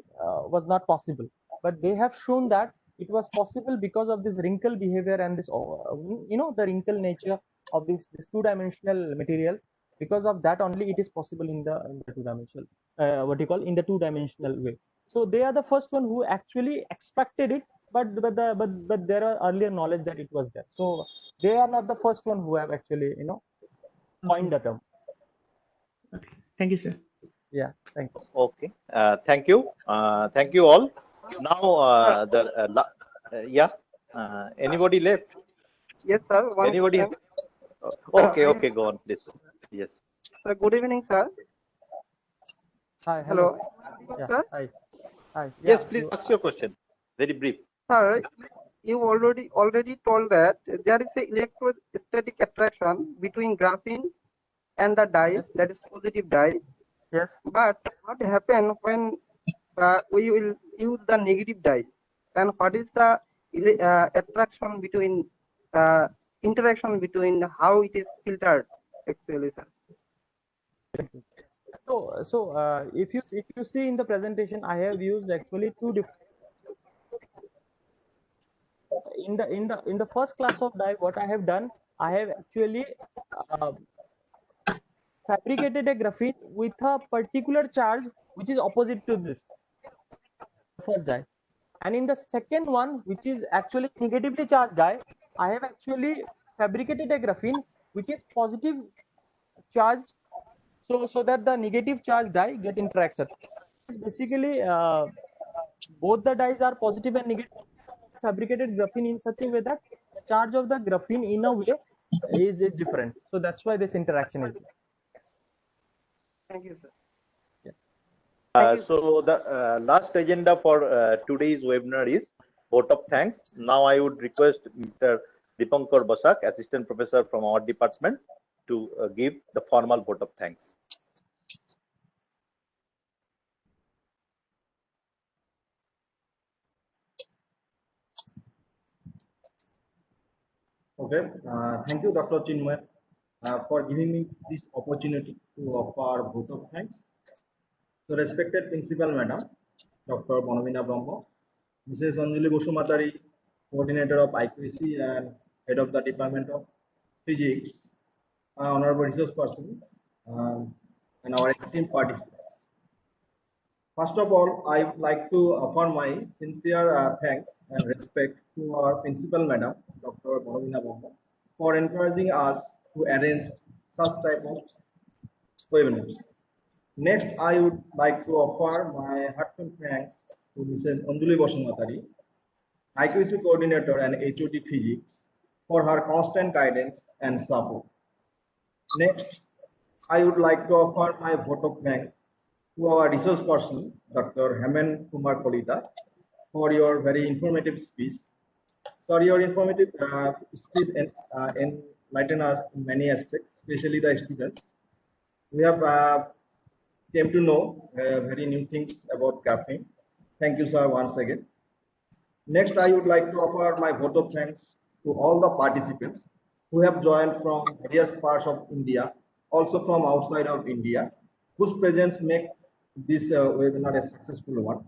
was not possible, but they have shown that it was possible because of this wrinkle behavior and this the wrinkle nature of this two-dimensional material. Because of that only it is possible in the two-dimensional what you call in the two-dimensional way. So they are the first one who actually extracted it, but there are earlier knowledge that it was there. So they are not the first one who have actually coined the term. Okay. Thank you, sir. Yeah, thank you. Okay. Thank you. Thank you all. Now, yeah. Anybody left? Yes, sir. One Anybody? question. Okay. Go on, please. Yes. Sir, good evening, sir. Hi, hello. Hello. Yeah, Sir, hi. Yes, Yeah, please ask your question. Very brief. sir, you already told that there is a electrostatic attraction between graphene and the dye, yes, that is positive dye. yes. But what happens when we will use the negative dye? And what is the attraction between interaction between how it is filtered actually, sir? So if you see in the presentation, I have used actually two different in the first class of dye. What I have done, I have actually uh, fabricated a graphene with a particular charge which is opposite to this first dye, and in the second one, which is actually negatively charged dye, I have actually fabricated a graphene which is positive charged so that the negative charge die get interaction. Basically, both the dyes are positive and negative. Fabricated graphene in such a way that the charge of the graphene in a way is different. So that's why this interaction is there. Thank you, sir. So the last agenda for today's webinar is vote of thanks. Now I would request Mr. Dipankar Basak, Assistant Professor from our department, to give the formal vote of thanks. Okay, thank you, Dr. Chinmay, for giving me this opportunity to offer vote of thanks. So, respected Principal Madam, Dr. Bonavina Brahma, Mrs. Anjali Bosumatari, Coordinator of IQC and Head of the Department of Physics, Honorable Resource Person, and our esteemed participants. First of all, I would like to offer my sincere thanks and respect to our Principal Madam, Dr. Bonavina Brahma, for encouraging us to arrange such type of webinars. Next, I would like to offer my heartfelt thanks to Mrs. Anjali Bosumatari, IQC Coordinator and HOD Physics, for her constant guidance and support. Next, I would like to offer my vote of thanks to our resource person, Dr. Hemen Kumar Kalita, for your very informative speech. Sorry, your informative speech enlightened us in many aspects, especially the students. We have came to know very new things about graphene. Thank you, sir, once again. Next, I would like to offer my vote of thanks to all the participants who have joined from various parts of India, also from outside of India, whose presence make this webinar a successful one.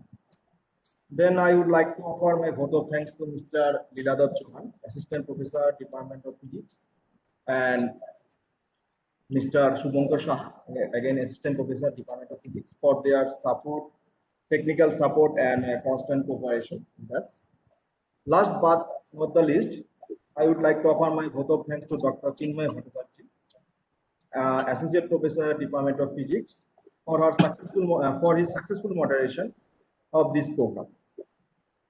Then I would like to offer my vote of thanks to Mr. Leeladar Chauhan, Assistant Professor, Department of Physics, and Mr. Subhankar Shah, again Assistant Professor, Department of Physics, for their support, technical support, and constant cooperation. That's last but not the least, I would like to offer my vote of thanks to Dr. Chinmay Bhattacharjee, Associate Professor, Department of Physics, for his successful moderation of this program.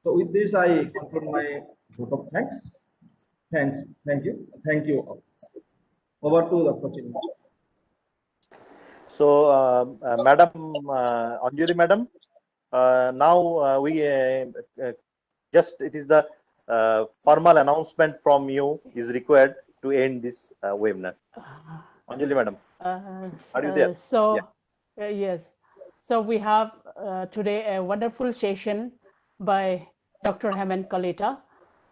So with this, I conclude my vote of thanks. Thank you all. Over to Dr. Chinmay. So, Madam Anjali, Madam, now we just it is the formal announcement from you is required to end this webinar. Anjali, Madam, are you there? Yes. So we have today a wonderful session by Dr. Hemen Kalita.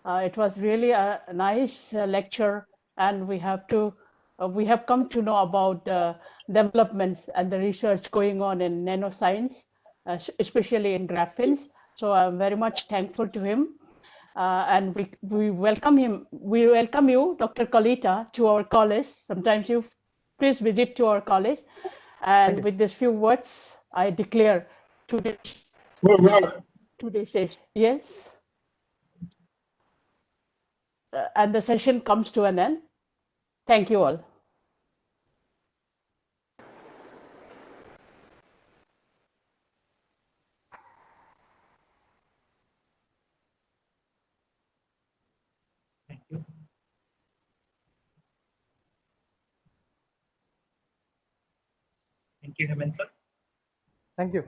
It was really a nice lecture, and we have come to know about developments and the research going on in nanoscience, especially in graphenes. So I'm very much thankful to him, and we welcome him. We welcome you, Dr. Kalita, to our college. Sometimes you please visit to our college. And with these few words, I declare today's session. Yes. And the session comes to an end. Thank you all. Thank you. Thank you, Hemen sir. Thank you.